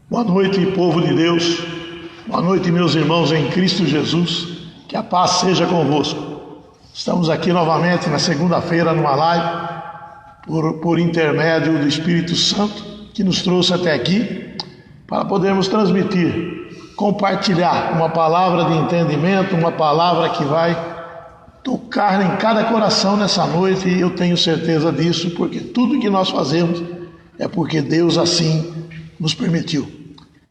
Boa noite, povo de Deus. Boa noite, meus irmãos em Cristo Jesus. Que a paz seja convosco. Estamos aqui novamente na segunda-feira numa live por intermédio do Espírito Santo que nos trouxe até aqui para podermos transmitir, compartilhar uma palavra de entendimento, uma palavra que vai tocar em cada coração nessa noite, e eu tenho certeza disso, porque tudo que nós fazemos é porque Deus assim nos permitiu.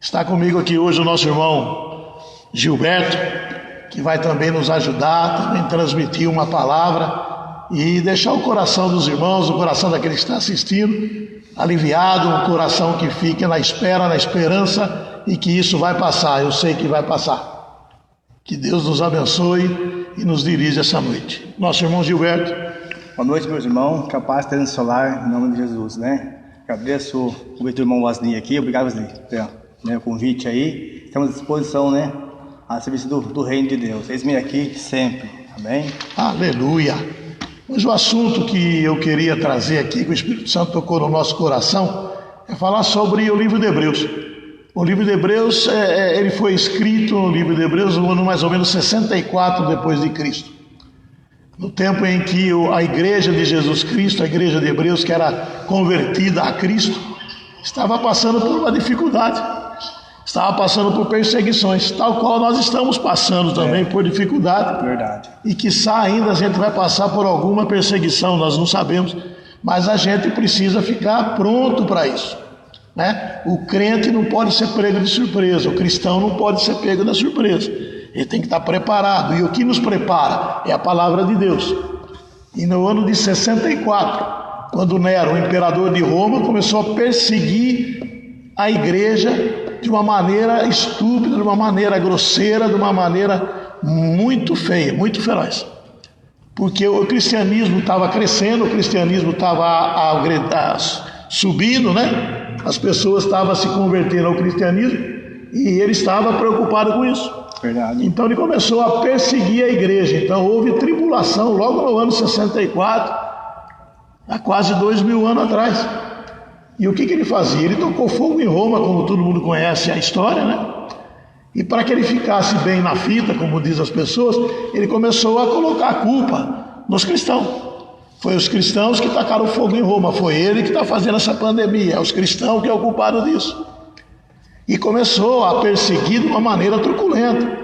Está comigo aqui hoje o nosso irmão Gilberto, que vai também nos ajudar, também transmitir uma palavra e deixar o coração dos irmãos, o coração daquele que está assistindo, aliviado, um coração que fique na espera, na esperança, e que isso vai passar, eu sei que vai passar. Que Deus nos abençoe e nos dirija essa noite. Nosso irmão Gilberto. Boa noite, meus irmãos, capaz de solar em nome de Jesus, né? Agradeço o irmão Wasni aqui, obrigado, Wasni, o convite aí. Estamos à disposição, né? A serviço do reino de Deus. Eis-me aqui sempre, amém? Aleluia! Mas o assunto que eu queria trazer aqui, que o Espírito Santo tocou no nosso coração, é falar sobre o livro de Hebreus. O livro de Hebreus, ele foi escrito no livro de Hebreus no ano mais ou menos 64 depois de Cristo. No tempo em que a igreja de Jesus Cristo, a igreja de Hebreus, que era convertida a Cristo, estava passando por uma dificuldade, estava passando por perseguições, tal qual nós estamos passando também por dificuldade. Verdade. E quiçá ainda a gente vai passar por alguma perseguição, nós não sabemos, mas a gente precisa ficar pronto para isso, né? O crente não pode ser pego de surpresa, o cristão não pode ser pego de surpresa, ele tem que estar preparado, e o que nos prepara é a palavra de Deus. E no ano de 64, quando Nero, o imperador de Roma, começou a perseguir a igreja de uma maneira estúpida, de uma maneira grosseira, de uma maneira muito feia, muito feroz. Porque o cristianismo estava crescendo, o cristianismo estava subindo, né? As pessoas estavam se convertendo ao cristianismo e ele estava preocupado com isso. Verdade. Então ele começou a perseguir a igreja. Então houve tribulação logo no ano 64, há quase 2000 anos atrás. E o que ele fazia? Ele tocou fogo em Roma, como todo mundo conhece a história, né? E para que ele ficasse bem na fita, como diz as pessoas, ele começou a colocar a culpa nos cristãos. Foi os cristãos que tacaram fogo em Roma, foi ele que está fazendo essa pandemia, é os cristãos que é o culpado disso. E começou a perseguir de uma maneira truculenta,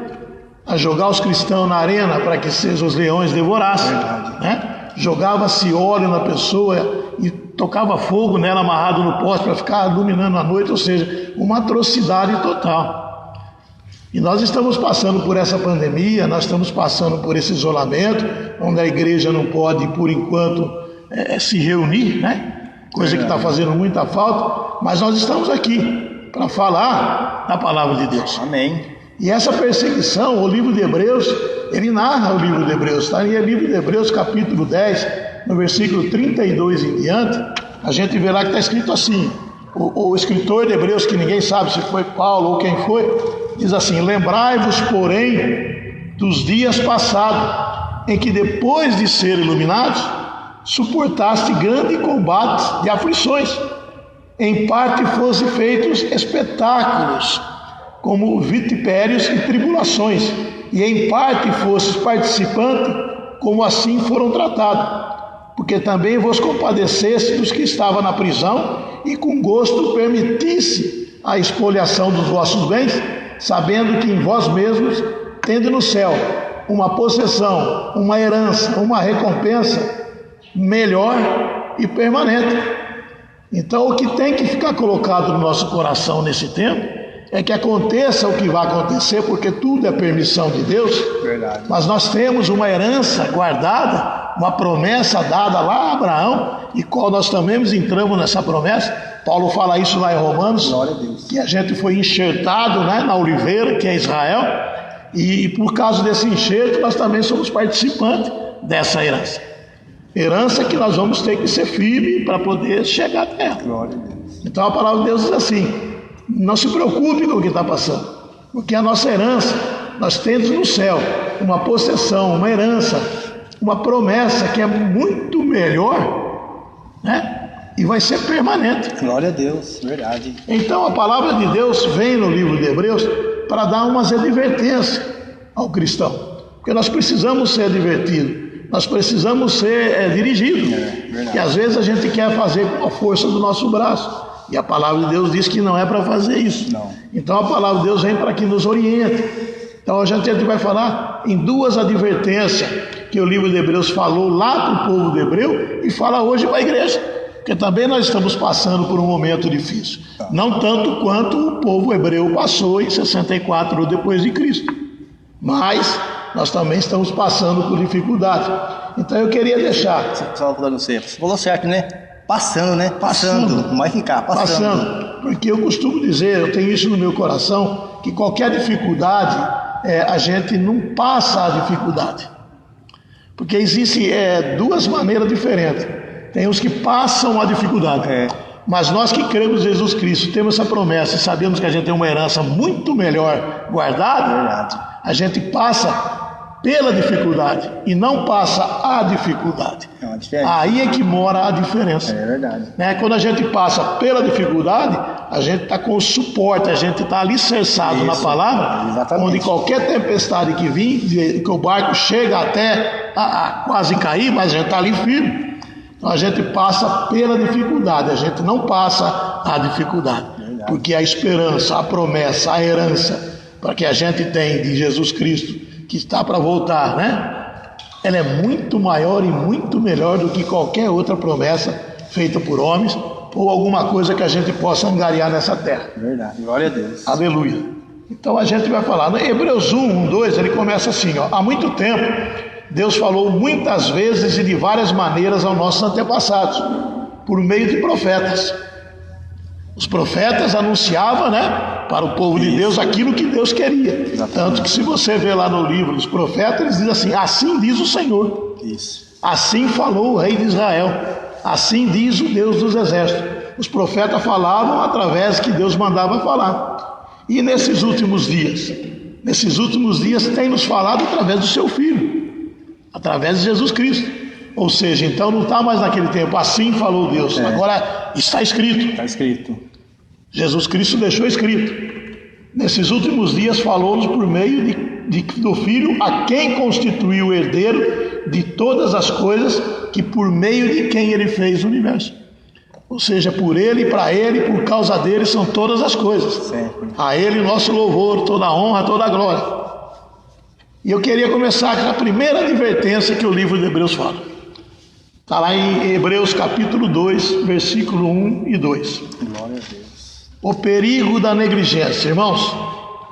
a jogar os cristãos na arena para que os leões devorassem, né? Jogava-se óleo na pessoa e tocava fogo nela amarrado no poste para ficar iluminando a noite, ou seja, uma atrocidade total. E nós estamos passando por essa pandemia, nós estamos passando por esse isolamento, onde a igreja não pode, por enquanto, se reunir, né? Coisa que está fazendo muita falta, mas nós estamos aqui para falar da palavra de Deus. Amém. E essa perseguição, o livro de Hebreus, ele narra o livro de Hebreus, tá? E é livro de Hebreus, capítulo 10, no versículo 32 em diante, a gente vê lá que está escrito assim, o escritor de Hebreus, que ninguém sabe se foi Paulo ou quem foi, diz assim: lembrai-vos, porém, dos dias passados, em que depois de ser iluminados, suportaste grande combate de aflições, em parte fosse feitos espetáculos, como vitipérios e tribulações, e em parte fostes participante, como assim foram tratados. Porque também vos compadeceste dos que estavam na prisão, e com gosto permitisse a expoliação dos vossos bens, sabendo que em vós mesmos, tendo no céu uma possessão, uma herança, uma recompensa melhor e permanente. Então o que tem que ficar colocado no nosso coração nesse tempo é que aconteça o que vai acontecer, porque tudo é permissão de Deus. Verdade. Mas nós temos uma herança guardada, uma promessa dada lá a Abraão, e qual nós também entramos nessa promessa. Paulo fala isso lá em Romanos, Glória a Deus. Que a gente foi enxertado, né, na oliveira, que é Israel, e por causa desse enxerto nós também somos participantes dessa herança. Herança que nós vamos ter que ser firmes para poder chegar até ela. Glória a Deus. Então a palavra de Deus diz assim: não se preocupe com o que está passando, porque a nossa herança, nós temos no céu uma possessão, uma herança, uma promessa que é muito melhor, né? e vai ser permanente. Glória a Deus, verdade. Então a palavra de Deus vem no livro de Hebreus para dar umas advertências ao cristão, porque nós precisamos ser advertidos, nós precisamos ser dirigidos, e às vezes a gente quer fazer com a força do nosso braço, e a palavra de Deus diz que não é para fazer isso. Não. Então a palavra de Deus vem para que nos oriente. Então a gente vai falar em duas advertências que o livro de Hebreus falou lá para o povo de Hebreu e fala hoje para a igreja, porque também nós estamos passando por um momento difícil, não tanto quanto o povo hebreu passou em 64 depois de Cristo, mas nós também estamos passando por dificuldade. Então eu queria deixar... Só falando você falou certo, né? Passando, né? Passando. Não vai ficar, passando. Porque eu costumo dizer, eu tenho isso no meu coração, que qualquer dificuldade, a gente não passa a dificuldade. Porque existem duas maneiras diferentes. Tem os que passam a dificuldade. Mas nós que cremos em Jesus Cristo, temos essa promessa e sabemos que a gente tem uma herança muito melhor guardada, a gente passa pela dificuldade e não passa a dificuldade. Aí é que mora a diferença. É verdade. Quando a gente passa pela dificuldade, a gente está com o suporte, a gente está alicerçado na palavra, exatamente. Onde qualquer tempestade que vir, que o barco chega até a quase cair, mas a gente está ali firme. Então a gente passa pela dificuldade, a gente não passa a dificuldade. Verdade. Porque a esperança, a promessa, a herança para que a gente tem de Jesus Cristo, que está para voltar, ela é muito maior e muito melhor do que qualquer outra promessa feita por homens ou alguma coisa que a gente possa angariar nessa terra. Verdade, glória a Deus. Aleluia. Então a gente vai falar, no Hebreus 1, 2, ele começa assim, há muito tempo Deus falou muitas vezes e de várias maneiras aos nossos antepassados, por meio de profetas. Os profetas anunciavam, para o povo de Deus aquilo que Deus queria. Exatamente. Tanto que se você vê lá no livro dos profetas, eles dizem assim diz o Senhor. Isso. Assim falou o rei de Israel. Assim diz o Deus dos exércitos. Os profetas falavam através que Deus mandava falar. E nesses últimos dias tem nos falado através do seu Filho, através de Jesus Cristo. Ou seja, então não está mais naquele tempo, assim falou Deus. Agora está escrito. Está escrito. Jesus Cristo deixou escrito. Nesses últimos dias falou-nos por meio do Filho, a quem constituiu o herdeiro de todas as coisas, que por meio de quem ele fez o universo. Ou seja, por ele, para ele, por causa dele são todas as coisas. Sempre. A ele nosso louvor, toda a honra, toda a glória. E eu queria começar com a primeira advertência que o livro de Hebreus fala. Está lá em Hebreus capítulo 2, versículo 1 e 2. Glória a Deus. O perigo da negligência. Irmãos,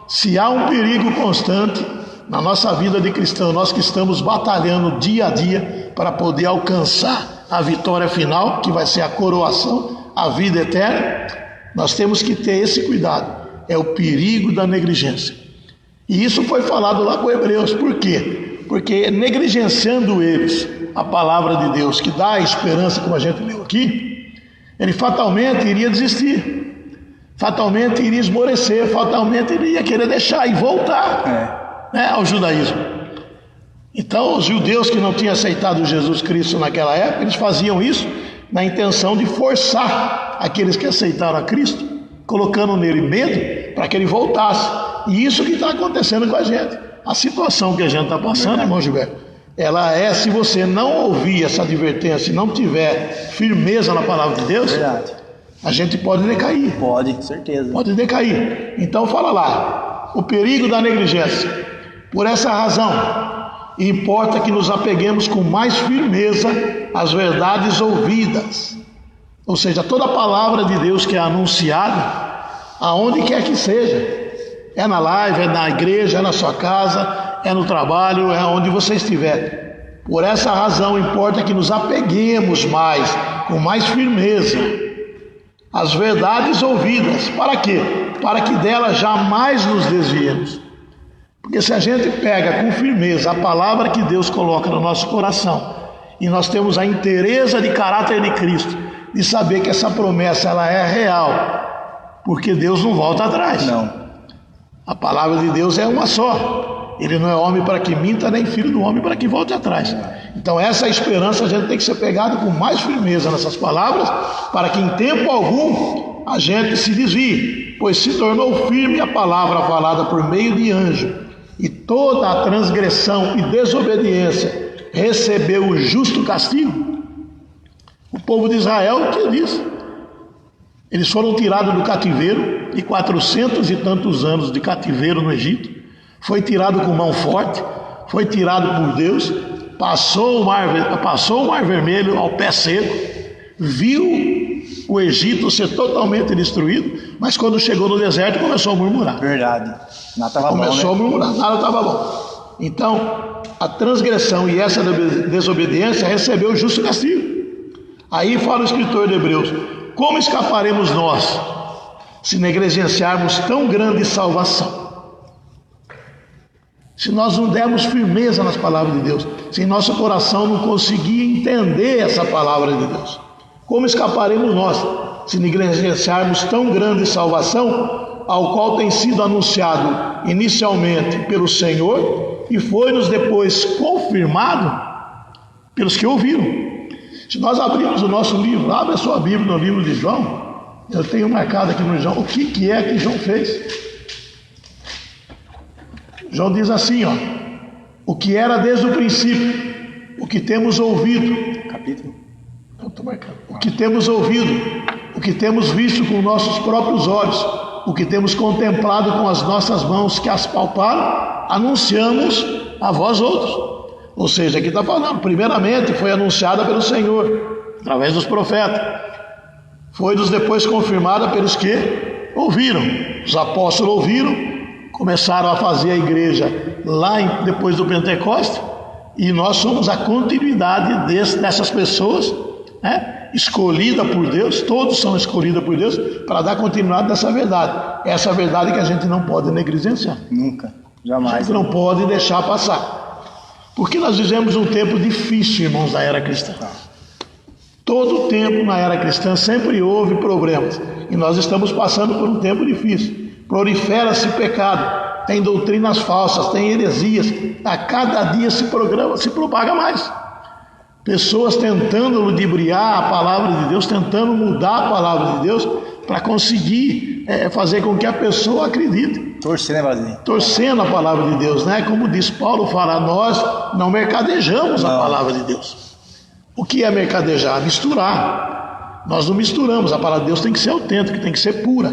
se há um perigo constante na nossa vida de cristão, nós que estamos batalhando dia a dia para poder alcançar a vitória final, que vai ser a coroação, a vida eterna, nós temos que ter esse cuidado. É o perigo da negligência. E isso foi falado lá com Hebreus. Por quê? Porque negligenciando eles a palavra de Deus, que dá a esperança, como a gente leu aqui, ele fatalmente iria desistir, fatalmente iria esmorecer, fatalmente iria querer deixar e voltar ao judaísmo. Então os judeus que não tinham aceitado Jesus Cristo naquela época, eles faziam isso na intenção de forçar aqueles que aceitaram a Cristo, colocando nele medo para que ele voltasse. E isso que está acontecendo com a gente. A situação que a gente está passando, irmão Gilberto, ela se você não ouvir essa advertência e não tiver firmeza na palavra de Deus, a gente pode decair. Pode, certeza. Pode decair. Então fala lá, o perigo da negligência. Por essa razão, importa que nos apeguemos com mais firmeza às verdades ouvidas. Ou seja, toda a palavra de Deus que é anunciada, aonde quer que seja, é na live, é na igreja, é na sua casa, é no trabalho, é onde você estiver. Por essa razão, importa que nos apeguemos mais, com mais firmeza, às verdades ouvidas. Para quê? Para que delas jamais nos desviemos. Porque se a gente pega com firmeza a palavra que Deus coloca no nosso coração, e nós temos a inteireza de caráter de Cristo, de saber que essa promessa ela é real, porque Deus não volta atrás. Não. A palavra de Deus é uma só. Ele não é homem para que minta, nem filho do homem para que volte atrás. Então essa esperança a gente tem que ser pegado com mais firmeza nessas palavras, para que em tempo algum a gente se desvie, pois se tornou firme a palavra falada por meio de anjo, e toda a transgressão e desobediência recebeu o justo castigo. O povo de Israel, o que diz? Eles foram tirados do cativeiro, e 400 e tantos anos de cativeiro no Egito, foi tirado com mão forte, foi tirado por Deus, passou o mar vermelho ao pé seco, viu o Egito ser totalmente destruído, mas quando chegou no deserto começou a murmurar. Verdade. Nada estava bom, Começou a murmurar, nada estava bom. Então, a transgressão e essa desobediência recebeu o justo castigo. Aí fala o escritor de Hebreus: como escaparemos nós se negligenciarmos tão grande salvação? Se nós não dermos firmeza nas palavras de Deus, se em nosso coração não conseguir entender essa palavra de Deus, como escaparemos nós se negligenciarmos tão grande salvação, ao qual tem sido anunciado inicialmente pelo Senhor e foi-nos depois confirmado pelos que ouviram? Se nós abrirmos o nosso livro, abre a sua Bíblia no livro de João, eu tenho marcado aqui no João o que é que João fez. João diz assim, ó: o que era desde o princípio, o que temos ouvido, capítulo, o que temos ouvido, o que temos visto com nossos próprios olhos, o que temos contemplado com as nossas mãos que as palparam, anunciamos a vós outros. Ou seja, aqui está falando, primeiramente foi anunciada pelo Senhor, através dos profetas, foi-nos depois confirmada pelos que ouviram. Os apóstolos ouviram, começaram a fazer a igreja lá depois do Pentecostes, e nós somos a continuidade dessas pessoas, né? Escolhida por Deus, todos são escolhidos por Deus para dar continuidade dessa verdade. Essa verdade que a gente não pode negligenciar. Nunca, jamais. A gente não pode deixar passar. Porque nós vivemos um tempo difícil, irmãos, da era cristã. Todo tempo na era cristã sempre houve problemas. E nós estamos passando por um tempo difícil. Prolifera-se pecado, tem doutrinas falsas, tem heresias. A cada dia se propaga mais. Pessoas tentando ludibriar a palavra de Deus, tentando mudar a palavra de Deus para conseguir fazer com que a pessoa acredite. Torcendo a palavra de Deus, né? Como diz Paulo, fala, nós não mercadejamos a palavra de Deus. O que é mercadejar? Misturar. Nós não misturamos, a palavra de Deus tem que ser autêntica, tem que ser pura.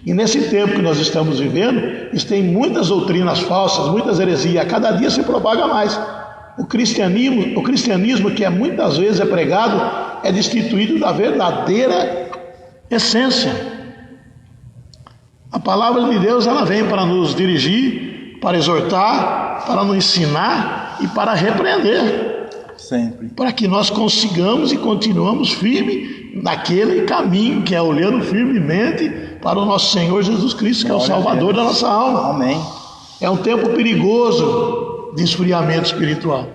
E nesse tempo que nós estamos vivendo, tem muitas doutrinas falsas, muitas heresias, a cada dia se propaga mais. O cristianismo que muitas vezes é pregado, é destituído da verdadeira essência. A palavra de Deus, ela vem para nos dirigir, para exortar, para nos ensinar e para repreender. Sempre. Para que nós consigamos e continuamos firmes naquele caminho que é olhando firmemente para o nosso Senhor Jesus Cristo, que é o Salvador da nossa alma. Amém. É um tempo perigoso de esfriamento espiritual.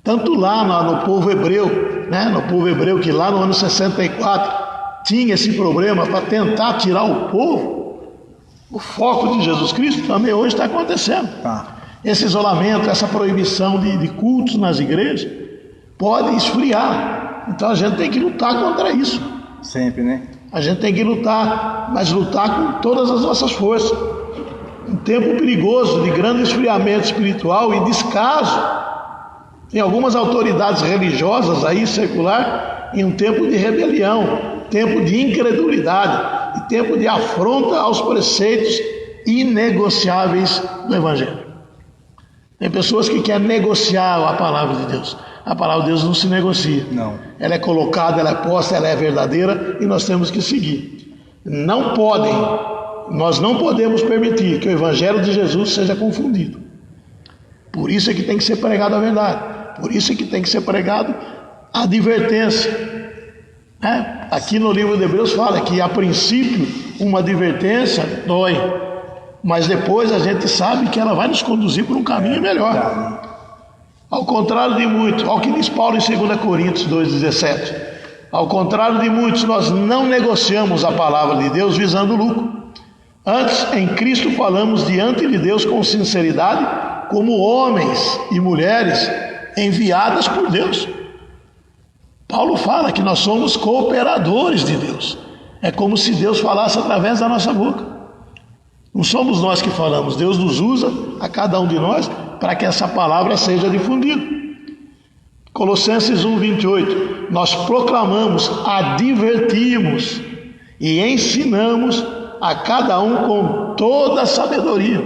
Tanto lá no povo hebreu, né? No povo hebreu que lá no ano 64 tinha esse problema para tentar tirar o povo, o foco de Jesus Cristo, também hoje está acontecendo. Esse isolamento, essa proibição de cultos nas igrejas pode esfriar. Então a gente tem que lutar contra isso. Sempre, né? A gente tem que lutar, mas lutar com todas as nossas forças. Um tempo perigoso de grande esfriamento espiritual e descaso. Tem algumas autoridades religiosas aí, secular, em um tempo de rebelião, tempo de incredulidade e tempo de afronta aos preceitos inegociáveis do Evangelho. Tem pessoas que querem negociar a palavra de Deus. A palavra de Deus não se negocia. Não. Ela é colocada, ela é posta, ela é verdadeira e nós temos que seguir. Nós não podemos permitir que o Evangelho de Jesus seja confundido. Por isso é que tem que ser pregado a verdade. Por isso é que tem que ser pregado a advertência. Aqui no livro de Hebreus fala que a princípio uma advertência dói, mas depois a gente sabe que ela vai nos conduzir por um caminho melhor. Ao contrário de muitos, ao que diz Paulo em 2 Coríntios 2,17, ao contrário de muitos, nós não negociamos a palavra de Deus visando lucro. Antes, em Cristo falamos diante de Deus com sinceridade como homens e mulheres enviadas por Deus. Paulo fala que nós somos cooperadores de Deus. É como se Deus falasse através da nossa boca. Não somos nós que falamos, Deus nos usa, a cada um de nós, para que essa palavra seja difundida. Colossenses 1:28, nós proclamamos, advertimos e ensinamos a cada um com toda a sabedoria,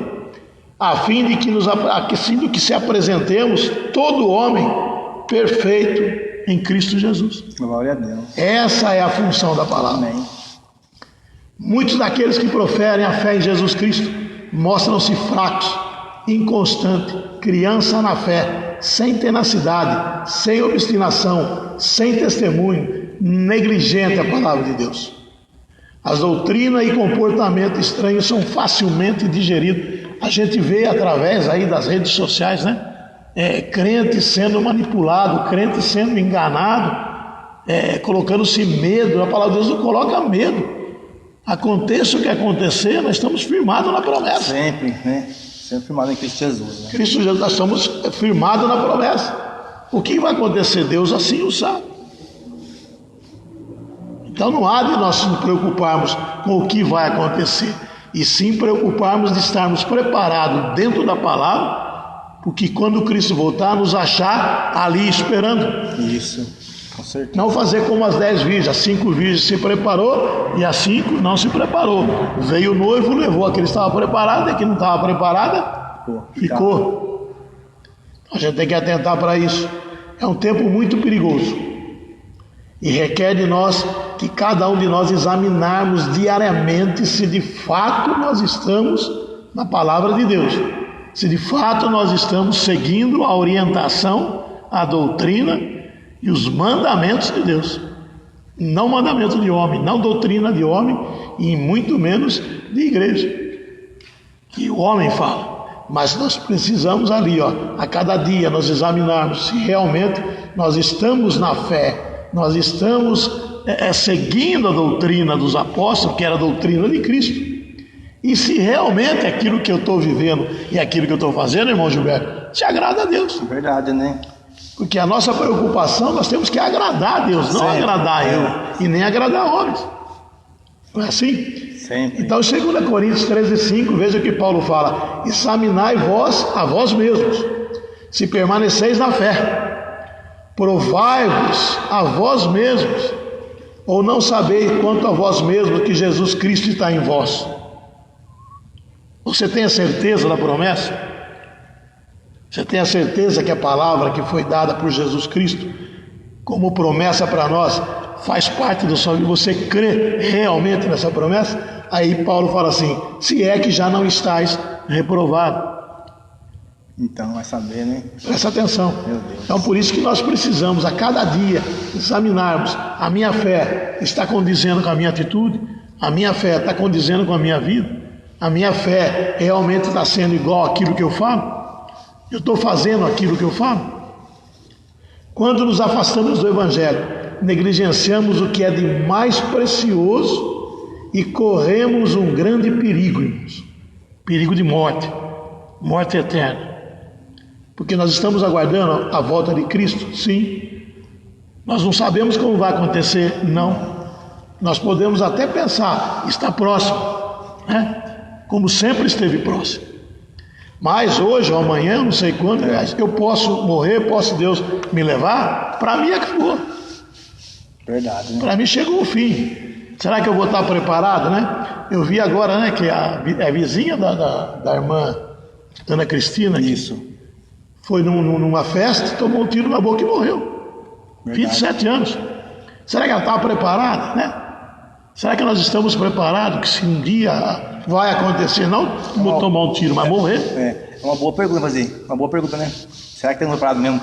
a fim de que se apresentemos todo homem perfeito em Cristo Jesus. Glória a Deus. Essa é a função da palavra. Amém. Muitos daqueles que proferem a fé em Jesus Cristo mostram-se fracos, inconstantes, criança na fé, sem tenacidade, sem obstinação, sem testemunho, negligente à palavra de Deus. As doutrinas e comportamento estranhos são facilmente digeridos. A gente vê através aí das redes sociais, né? Crente sendo manipulado, crente sendo enganado, colocando-se medo. A palavra de Deus não coloca medo. Aconteça o que acontecer, nós estamos firmados na promessa. Sempre, né? Sempre firmado em Cristo Jesus, né? Cristo Jesus, nós estamos firmados na promessa. O que vai acontecer, Deus assim o sabe. Então não há de nós nos preocuparmos com o que vai acontecer, e sim preocuparmos de estarmos preparados dentro da palavra, porque quando Cristo voltar, nos achar ali esperando. Isso, com certeza. Não fazer como as 10 virgens, as 5 virgens se preparou e as 5 não se preparou. Veio o noivo, levou a que estava preparada, e a que não estava preparada, ficou. A gente tem que atentar para isso. É um tempo muito perigoso e requer de nós que cada um de nós examinarmos diariamente se de fato nós estamos na palavra de Deus, se de fato nós estamos seguindo a orientação, a doutrina e os mandamentos de Deus. Não mandamento de homem, não doutrina de homem e muito menos de igreja, que o homem fala. Mas nós precisamos ali, a cada dia nós examinarmos se realmente nós estamos na fé, nós estamos seguindo a doutrina dos apóstolos, que era a doutrina de Cristo. E se realmente aquilo que eu estou vivendo e aquilo que eu estou fazendo, irmão Gilberto, te agrada a Deus. Verdade, né? Porque a nossa preocupação, nós temos que agradar a Deus, não agradar eu e nem agradar homens. Não é assim? Sempre. Então, 2 Coríntios 13:5, veja o que Paulo fala: examinai vós a vós mesmos, se permaneceis na fé. Provai-vos a vós mesmos, ou não sabeis quanto a vós mesmos que Jesus Cristo está em vós. Você tem a certeza da promessa? Você tem a certeza que a palavra que foi dada por Jesus Cristo como promessa para nós faz parte do seu vida? Você crê realmente nessa promessa? Aí Paulo fala assim: se é que já não estáis reprovado. Então vai saber, né? Presta atenção. Meu Deus. Então por isso que nós precisamos a cada dia examinarmos: a minha fé está condizendo com a minha atitude? A minha fé está condizendo com a minha vida? A minha fé realmente está sendo igual àquilo que eu falo? Eu estou fazendo aquilo que eu falo? Quando nos afastamos do Evangelho, negligenciamos o que é de mais precioso e corremos um grande perigo, irmãos. Perigo de morte, morte eterna. Porque nós estamos aguardando a volta de Cristo? Sim. Nós não sabemos como vai acontecer? Não. Nós podemos até pensar, está próximo, né? Como sempre esteve próximo. Mas hoje ou amanhã, não sei quando, eu posso morrer, posso Deus me levar? Para mim acabou. Verdade, né? Para mim chegou o fim. Será que eu vou estar preparado, né? Eu vi agora, né, que a vizinha da irmã Ana Cristina, Isso. foi numa festa, tomou um tiro na boca e morreu. Verdade. 27 anos. Será que ela estava preparada, né? Será que nós estamos preparados que se um dia vai acontecer, não tomar um tiro, mas morrer? É uma boa pergunta fazer. Uma boa pergunta, né? Será que estamos preparados mesmo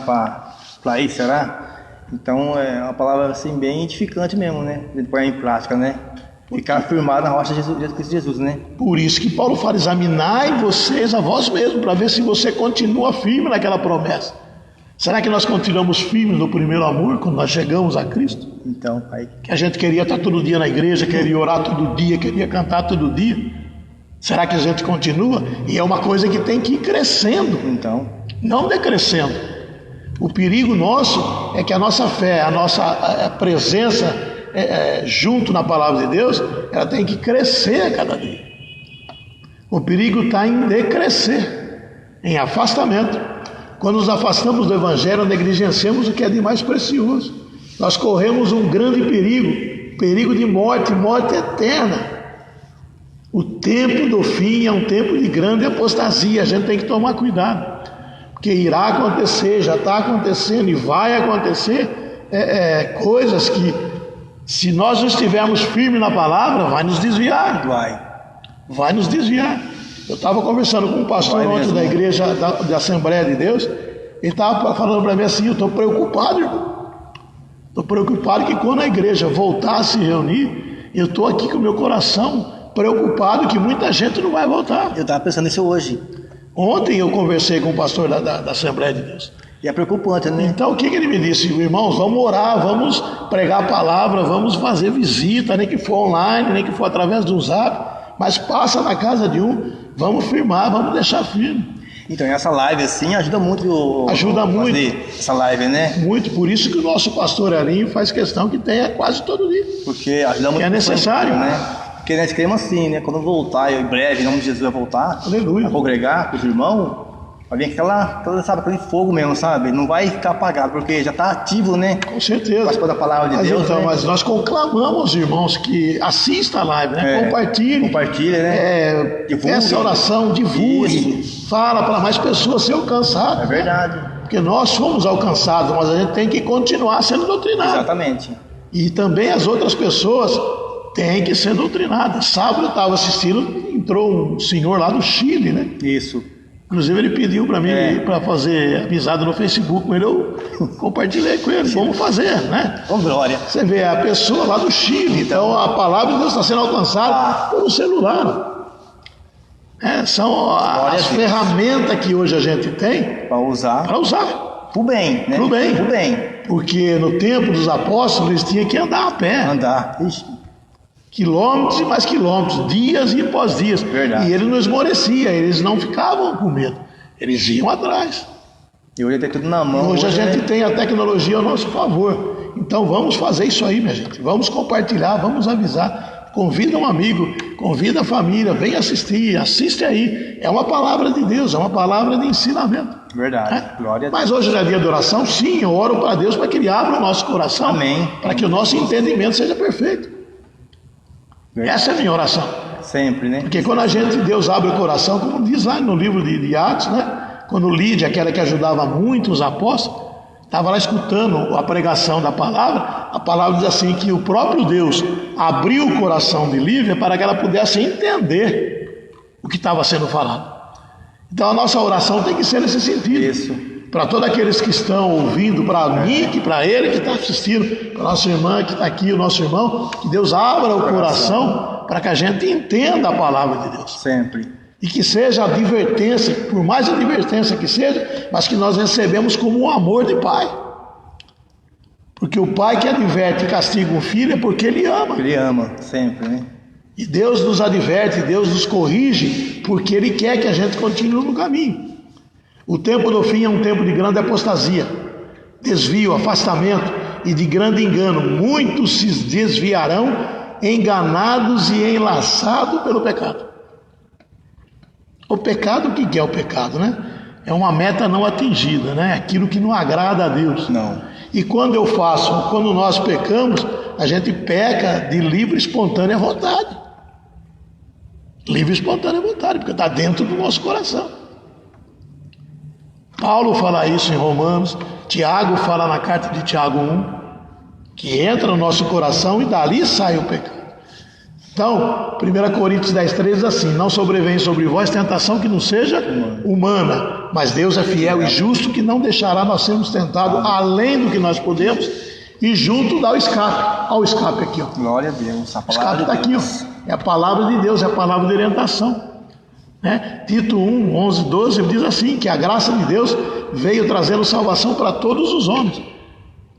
para isso? Será? Então é uma palavra assim bem edificante mesmo, né? De pôr em prática, né? Ficar firmado na rocha de Cristo Jesus, né? Por isso que Paulo fala: examinai vocês a vós mesmos, para ver se você continua firme naquela promessa. Será que nós continuamos firmes no primeiro amor, quando nós chegamos a Cristo? Então, aí... Que a gente queria estar todo dia na igreja, queria orar todo dia, queria cantar todo dia. Será que a gente continua? E é uma coisa que tem que ir crescendo, Então, não decrescendo. O perigo nosso é que a nossa fé, a nossa presença junto na palavra de Deus, ela tem que crescer a cada dia. O perigo está em decrescer, em afastamento. Quando nos afastamos do Evangelho, negligenciamos o que é de mais precioso. Nós corremos um grande perigo de morte, morte eterna. O tempo do fim é um tempo de grande apostasia, a gente tem que tomar cuidado, porque irá acontecer, já está acontecendo e vai acontecer coisas que, se nós não estivermos firmes na palavra, vai nos desviar. Vai nos desviar. Eu estava conversando com um pastor ontem da igreja da Assembleia de Deus, ele estava falando para mim assim: eu estou preocupado, irmão. Estou preocupado que quando a igreja voltar a se reunir, eu estou aqui com o meu coração preocupado que muita gente não vai voltar. Eu estava pensando nisso hoje. Ontem eu conversei com o pastor da Assembleia de Deus. E é preocupante, né? Então o que ele me disse? Irmãos, vamos orar, vamos pregar a palavra, vamos fazer visita, nem que for online, nem que for através do Zap, mas passa na casa de um, vamos firmar, vamos deixar firme. Então, essa live assim ajuda muito. Ajuda muito. Essa live, né? Muito, por isso que o nosso pastor Arinho faz questão que tenha quase todo dia. Porque ajuda muito. Que é necessário, né? Porque nós queremos assim, né? Quando voltar, eu em breve, em nome de Jesus, vai voltar. Aleluia. A congregar com os irmãos, vai vir aquele fogo mesmo, sabe? Não vai ficar apagado, porque já está ativo, né? Com certeza. Participando da palavra de Deus. Então, né? mas nós conclamamos os irmãos que assistam a live, né? Compartilhe, né? Essa oração, divulgue, fala para mais pessoas ser alcançadas. É verdade. Porque nós fomos alcançados, mas a gente tem que continuar sendo doutrinado. Exatamente. E também as outras pessoas têm que ser doutrinadas. Sábado eu estava assistindo, entrou um senhor lá do Chile, né? Isso. Inclusive ele pediu para mim para fazer amizade no Facebook com ele, eu compartilhei com ele, vamos fazer, né? Com glória. Você vê a pessoa lá do Chile, então a palavra de Deus está sendo alcançada pelo celular. São as ferramentas que hoje a gente tem para usar. Pro bem, né? Pro bem. Porque no tempo dos apóstolos eles tinham que andar a pé. Ixi. Quilômetros e mais quilômetros, dias e pós dias. Verdade. E eles não esmoreciam, eles não ficavam com medo, eles iam atrás. E hoje tem tudo na mão. Hoje a gente tem a tecnologia ao nosso favor. Então vamos fazer isso aí, minha gente. Vamos compartilhar, vamos avisar. Convida um amigo, convida a família, vem assistir, assiste aí. É uma palavra de Deus, é uma palavra de ensinamento. Verdade. Glória a Deus. Mas hoje não é dia de oração? Sim, eu oro para Deus para que Ele abra o nosso coração. Amém. Para que o nosso entendimento seja perfeito. Essa é a minha oração. Sempre, né? Porque quando Deus abre o coração, como diz lá no livro de Atos, né? Quando Lídia, aquela que ajudava muito os apóstolos, estava lá escutando a pregação da palavra, a palavra diz assim que o próprio Deus abriu o coração de Lídia para que ela pudesse entender o que estava sendo falado. Então a nossa oração tem que ser nesse sentido. Isso. Para todos aqueles que estão ouvindo, para mim, para ele que está assistindo, para a nossa irmã que está aqui, o nosso irmão, que Deus abra o coração para que a gente entenda a palavra de Deus. Sempre. E que seja advertência, por mais advertência que seja, mas que nós recebemos como um amor de pai. Porque o pai que adverte e castiga o filho é porque ele ama. Ele ama, sempre, né? E Deus nos adverte, Deus nos corrige, porque Ele quer que a gente continue no caminho. O tempo do fim é um tempo de grande apostasia, desvio, afastamento e de grande engano. Muitos se desviarão, enganados e enlaçados pelo pecado. O pecado, o que é o pecado, né? É uma meta não atingida, né? Aquilo que não agrada a Deus. Não. E quando nós pecamos, a gente peca de livre e espontânea vontade. Livre e espontânea vontade, porque está dentro do nosso coração. Paulo fala isso em Romanos, Tiago fala na carta de Tiago 1, que entra no nosso coração e dali sai o pecado. Então, 1 Coríntios 10,3 diz assim: não sobrevém sobre vós tentação que não seja humana, mas Deus é fiel e justo, que não deixará nós sermos tentados além do que nós podemos, e junto dá o escape. Olha o escape aqui, ó. Glória a Deus. A O escape está aqui, ó. É a palavra de Deus, é a palavra de orientação. Né? Tito 1, 11, 12 diz assim, que a graça de Deus veio trazendo salvação para todos os homens.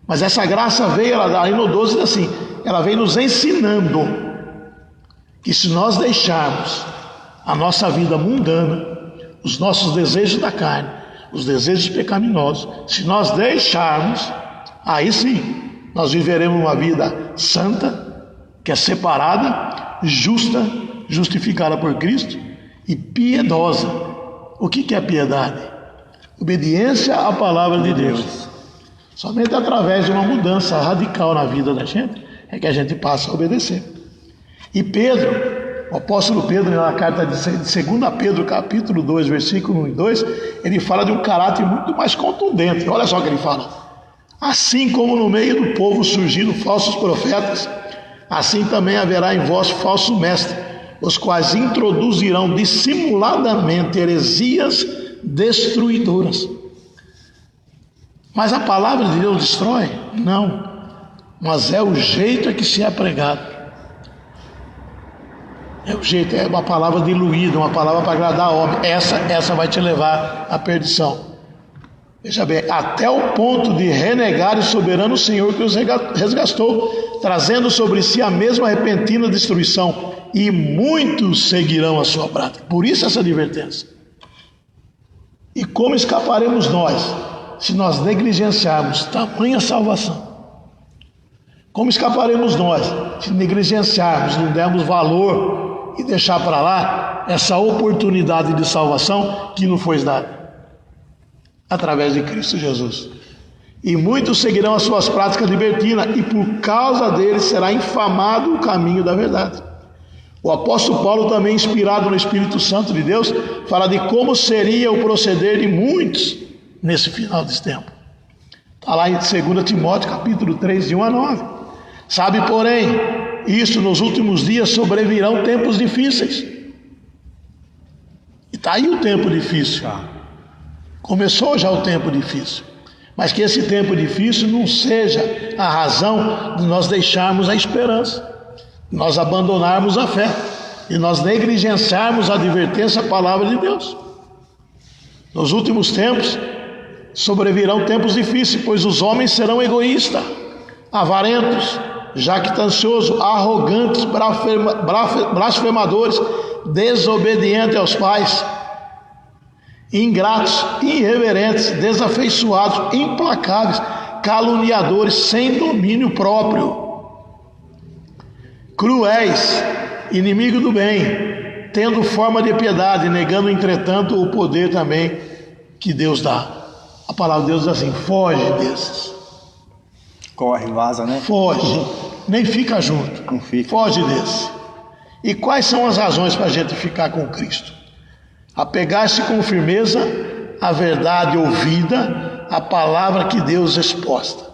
Mas essa graça veio, aí no 12 diz assim, ela veio nos ensinando que se nós deixarmos a nossa vida mundana, os nossos desejos da carne, os desejos pecaminosos, se nós deixarmos, aí sim, nós viveremos uma vida santa, que é separada, justa, justificada por Cristo e piedosa. O que é piedade? Obediência à palavra de Deus. Somente através de uma mudança radical na vida da gente é que a gente passa a obedecer. E Pedro, o apóstolo Pedro, na carta de 2 Pedro, capítulo 2, versículo 1 e 2, ele fala de um caráter muito mais contundente. Olha só o que ele fala. Assim como no meio do povo surgiram falsos profetas, assim também haverá em vós falso mestre, os quais introduzirão dissimuladamente heresias destruidoras. Mas a palavra de Deus destrói? Não. Mas é o jeito que se é pregado. É o jeito, é uma palavra diluída, uma palavra para agradar a homem. Essa vai te levar à perdição. Veja bem, até o ponto de renegar o soberano Senhor que os resgatou, trazendo sobre si a mesma repentina destruição, e muitos seguirão a sua prática. Por isso essa advertência. E como escaparemos nós, se nós negligenciarmos tamanha salvação? Como escaparemos nós, se negligenciarmos, não dermos valor e deixar para lá essa oportunidade de salvação que nos foi dada? Através de Cristo Jesus. E muitos seguirão as suas práticas libertinas, e por causa deles será infamado o caminho da verdade. O apóstolo Paulo, também inspirado no Espírito Santo de Deus, fala de como seria o proceder de muitos nesse final desse tempo. Está lá em 2 Timóteo, capítulo 3, de 1 a 9. Sabe, porém, isso nos últimos dias sobrevirão tempos difíceis. E está aí o tempo difícil. Começou já o tempo difícil, mas que esse tempo difícil não seja a razão de nós deixarmos a esperança, de nós abandonarmos a fé, de nós negligenciarmos a advertência, a palavra de Deus. Nos últimos tempos sobrevirão tempos difíceis, pois os homens serão egoístas, avarentos, jactanciosos, arrogantes, blasfemadores, desobedientes aos pais, ingratos, irreverentes, desafeiçoados, implacáveis, caluniadores, sem domínio próprio, cruéis, inimigo do bem, tendo forma de piedade, negando entretanto o poder também que Deus dá. A palavra de Deus diz assim: foge desses. Corre, vaza, né? Foge, nem fica junto. Não fica. Foge desse. E quais são as razões para a gente ficar com Cristo? Apegar-se com firmeza à verdade ouvida, à palavra que Deus exposta,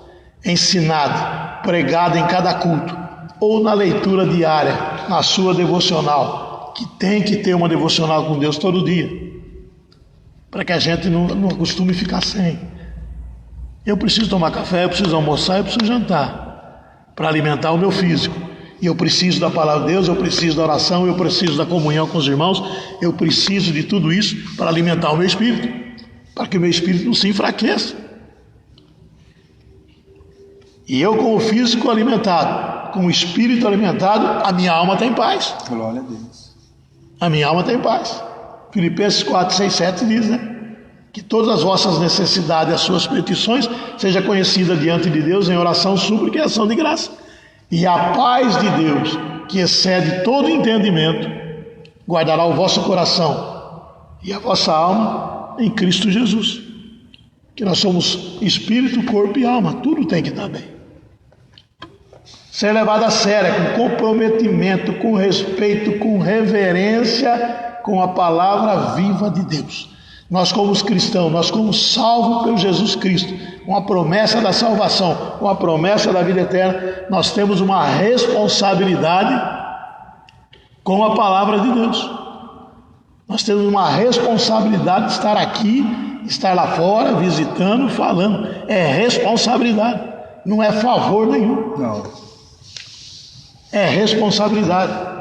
ensinada, pregada em cada culto, ou na leitura diária, na sua devocional, que tem que ter uma devocional com Deus todo dia, para que a gente não acostume ficar sem. Eu preciso tomar café, eu preciso almoçar, eu preciso jantar, para alimentar o meu físico. E eu preciso da palavra de Deus, eu preciso da oração, eu preciso da comunhão com os irmãos, eu preciso de tudo isso para alimentar o meu espírito, para que o meu espírito não se enfraqueça. E eu, com o físico alimentado, com o espírito alimentado, a minha alma tem paz. Glória a Deus. A minha alma tem paz. Filipenses 4, 6, 7 diz, né? Que todas as vossas necessidades e as suas petições seja conhecida diante de Deus em oração, súplica e ação de graça. E a paz de Deus, que excede todo entendimento, guardará o vosso coração e a vossa alma em Cristo Jesus. Que nós somos espírito, corpo e alma, tudo tem que estar bem. Ser levado a sério, com comprometimento, com respeito, com reverência, com a palavra viva de Deus. Nós, como cristãos, nós, como salvos pelo Jesus Cristo, com a promessa da salvação, com a promessa da vida eterna, nós temos uma responsabilidade com a palavra de Deus. Nós temos uma responsabilidade de estar aqui, estar lá fora, visitando, falando. É responsabilidade, não é favor nenhum. Não. É responsabilidade.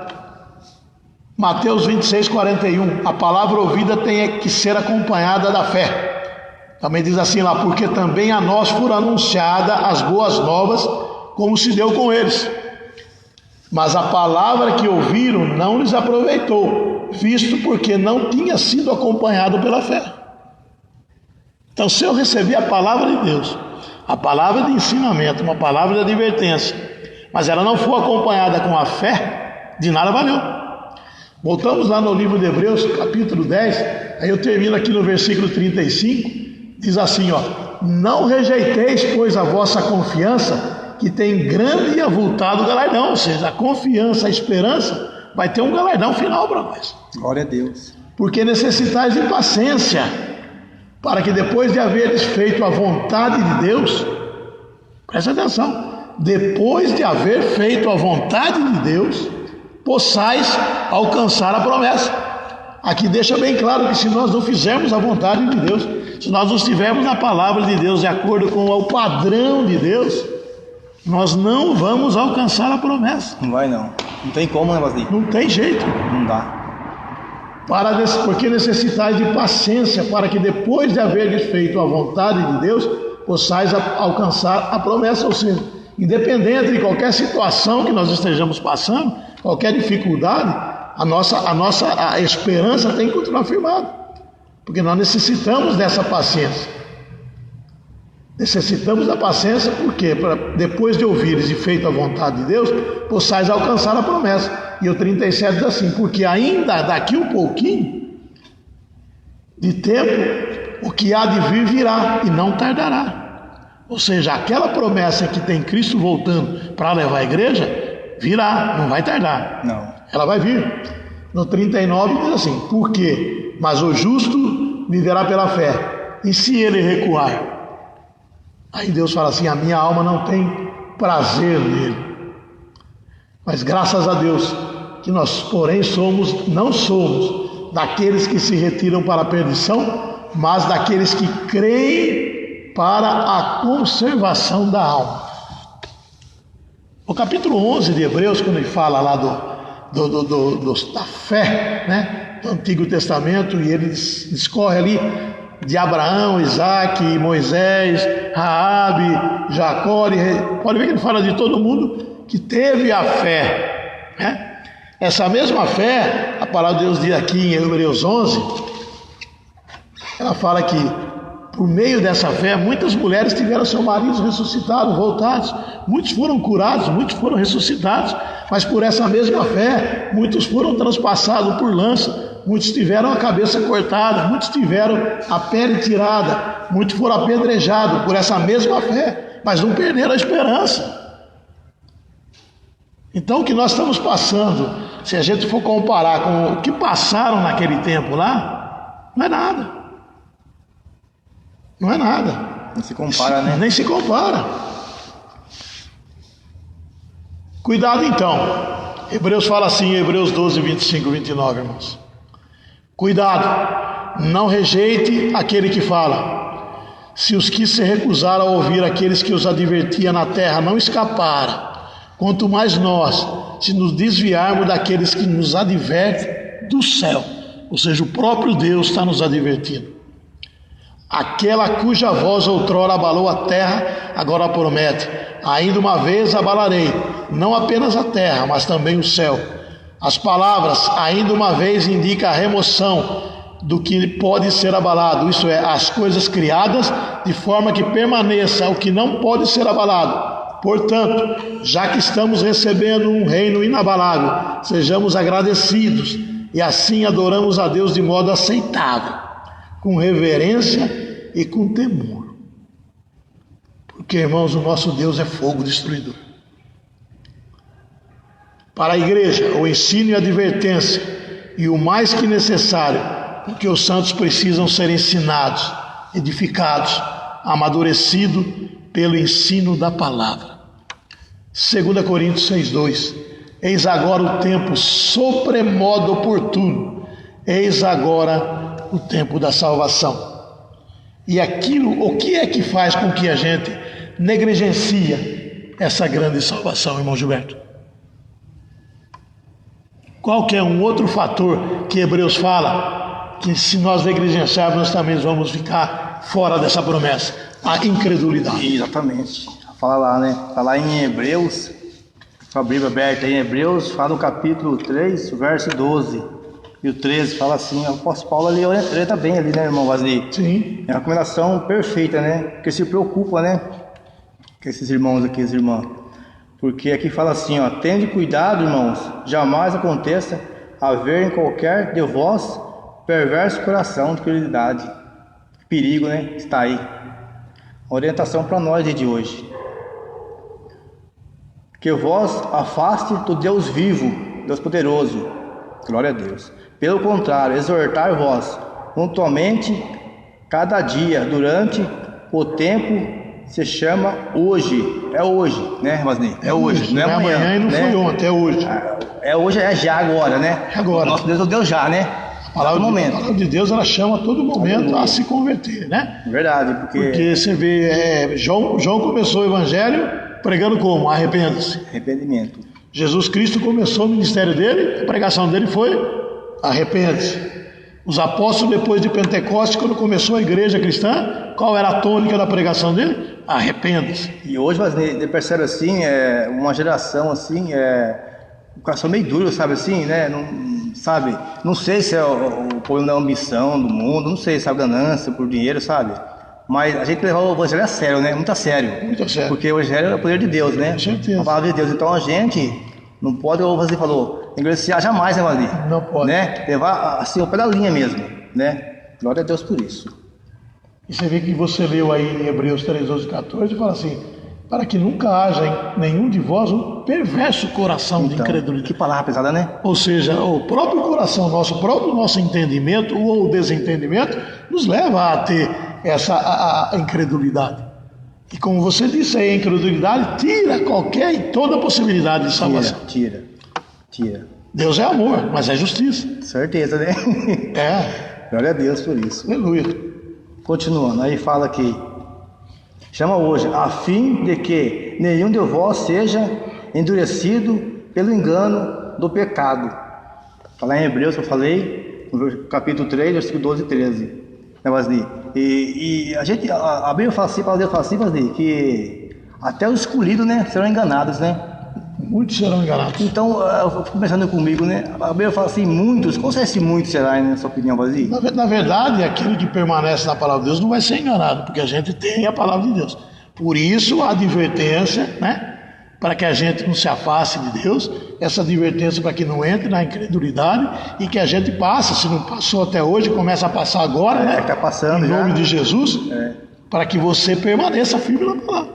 Mateus 26, 41, a palavra ouvida tem que ser acompanhada da fé. Também diz assim lá, porque também a nós foram anunciadas as boas novas, como se deu com eles. Mas a palavra que ouviram não lhes aproveitou, visto porque não tinha sido acompanhado pela fé. Então, se eu receber a palavra de Deus, a palavra de ensinamento, uma palavra de advertência, mas ela não for acompanhada com a fé, de nada valeu. Voltamos lá no livro de Hebreus, capítulo 10, aí eu termino aqui no versículo 35, diz assim, ó: não rejeiteis, pois, a vossa confiança, que tem grande e avultado galardão. Ou seja, a confiança, a esperança, vai ter um galardão final para nós. Glória a Deus. Porque necessitais de paciência, para que depois de haveres feito a vontade de Deus, presta atenção, depois de haver feito a vontade de Deus, possais alcançar a promessa. Aqui deixa bem claro que se nós não fizermos a vontade de Deus, se nós não estivermos na palavra de Deus de acordo com o padrão de Deus, nós não vamos alcançar a promessa. Não vai não. Não tem como, né, Vaslinho? Não tem jeito. Não dá. Porque necessitais de paciência, para que depois de haveres feito a vontade de Deus, possais alcançar a promessa. Ou seja, independente de qualquer situação que nós estejamos passando, qualquer dificuldade, a nossa esperança tem que continuar firmada, porque nós necessitamos dessa paciência. Necessitamos da paciência, porque depois de ouvires e feito a vontade de Deus, possais alcançar a promessa. E o 37 diz assim: porque ainda daqui um pouquinho de tempo, o que há de vir virá e não tardará. Ou seja, aquela promessa que tem Cristo voltando para levar a igreja, virá, não vai tardar. Não. Ela vai vir. No 39 diz assim: por quê? Mas o justo viverá pela fé, e se ele recuar? Aí Deus fala assim: a minha alma não tem prazer nele. Mas graças a Deus que nós, porém, não somos daqueles que se retiram para a perdição, mas daqueles que creem para a conservação da alma. O capítulo 11 de Hebreus, quando ele fala lá da fé, né, do Antigo Testamento, e ele discorre ali de Abraão, Isaac, Moisés, Raabe, Jacó, pode ver que ele fala de todo mundo que teve a fé, né? Essa mesma fé, a palavra de Deus diz aqui em Hebreus 11, ela fala que por meio dessa fé, muitas mulheres tiveram seus maridos ressuscitados, voltados, muitos foram curados, muitos foram ressuscitados, mas por essa mesma fé, muitos foram transpassados por lança, muitos tiveram a cabeça cortada, muitos tiveram a pele tirada, muitos foram apedrejados por essa mesma fé, mas não perderam a esperança. Então o que nós estamos passando, se a gente for comparar com o que passaram naquele tempo lá, não é nada. Não é nada. Nem se compara, né? Nem se compara. Cuidado então. Hebreus fala assim, Hebreus 12, 25 e 29, irmãos. Cuidado, não rejeite aquele que fala. Se os que se recusaram a ouvir aqueles que os advertia na terra não escaparam, quanto mais nós, se nos desviarmos daqueles que nos advertem do céu, ou seja, o próprio Deus está nos advertindo. Aquela cuja voz outrora abalou a terra, agora promete: ainda uma vez abalarei, não apenas a terra, mas também o céu. As palavras, ainda uma vez, indicam a remoção do que pode ser abalado, isto é, as coisas criadas, de forma que permaneça o que não pode ser abalado. Portanto, já que estamos recebendo um reino inabalável, sejamos agradecidos e assim adoramos a Deus de modo aceitável, com reverência e com temor. Porque, irmãos, o nosso Deus é fogo destruidor. Para a igreja, o ensino e a advertência, e o mais que necessário, porque os santos precisam ser ensinados, edificados, amadurecidos pelo ensino da palavra. 2 Coríntios 6,2: eis agora o tempo sobremodo oportuno, eis agora o tempo da salvação. E o que é que faz com que a gente negligencia essa grande salvação, irmão Gilberto? Qual que é um outro fator que Hebreus fala, que se nós negligenciarmos, nós também vamos ficar fora dessa promessa? A incredulidade. Exatamente. Fala lá, né? Tá lá em Hebreus, Com a Bíblia aberta aí em Hebreus, fala no capítulo 3, verso 12. E o 13 fala assim, o apóstolo Paulo ali orienta bem ali, né, irmão Vasney? Sim. É uma recomendação perfeita, né? Porque se preocupa, né? Com esses irmãos aqui, as irmãs. Porque aqui fala assim, ó, tende cuidado, irmãos, jamais aconteça haver em qualquer de vós perverso coração de credulidade. Perigo, né? Está aí. Orientação para nós de hoje. Que vós afaste do Deus vivo, Deus poderoso. Glória a Deus. Pelo contrário, exortar vós mutuamente cada dia, durante o tempo se chama hoje. É hoje, né, Vasney? É hoje, não é amanhã. E não né? foi ontem, é hoje. É hoje, é já agora, né? É agora. Nosso Deus é o Deus já, né? A palavra de Deus, ela chama a todo momento a se converter, né? Verdade, porque você vê, João começou o evangelho pregando como? Arrependa-se. Arrependimento. Jesus Cristo começou o ministério dele, a pregação dele foi arrependa-se. Os apóstolos, depois de Pentecostes, quando começou a igreja cristã, qual era a tônica da pregação dele? Arrependa-se. E hoje, você percebe assim, uma geração assim, o coração meio duro, sabe assim, né? Não sei se é o problema da ambição do mundo, não sei se é a ganância por dinheiro, sabe? Mas a gente leva o evangelho a sério, né? Muito a sério. Muito a sério. Porque o evangelho é o poder de Deus, né? Com certeza. A palavra de Deus. Então a gente não pode, como você falou, negligenciar jamais, né, Valdir? Não pode. Né? Levar assim o pé da linha mesmo, né? Glória a Deus por isso. E você vê que você leu aí em Hebreus 3, 12 e 14 e fala assim, para que nunca haja em nenhum de vós um perverso coração de incredulidade. Que palavra pesada, né? Ou seja, o próprio coração nosso, o próprio nosso entendimento ou desentendimento nos leva a ter essa incredulidade. E como você disse aí, a incredulidade tira qualquer e toda possibilidade de salvação. Tira. Deus é amor, mas é justiça. Certeza, né? É. Glória a Deus por isso. Aleluia. Continuando, aí fala aqui, chama hoje, a fim de que nenhum de vós seja endurecido pelo engano do pecado. Está lá em Hebreus que eu falei, no capítulo 3, versículo 12 e 13. Né, Vasney? E a Bíblia fala assim, a palavra de Deus fala assim, Vasney, que até os escolhidos, né, serão enganados, né? Muitos serão enganados. Então, eu fico pensando comigo, né? A Bíblia fala assim, muitos, qual será esse muitos será, na sua opinião, Vasney? Na verdade, aquele que permanece na palavra de Deus não vai ser enganado, porque a gente tem a palavra de Deus. Por isso, a advertência, né? Para que a gente não se afaste de Deus, essa advertência para que não entre na incredulidade e que a gente passe, se não passou até hoje, começa a passar agora, né? Está passando em já. nome de Jesus, para que você permaneça firme na palavra.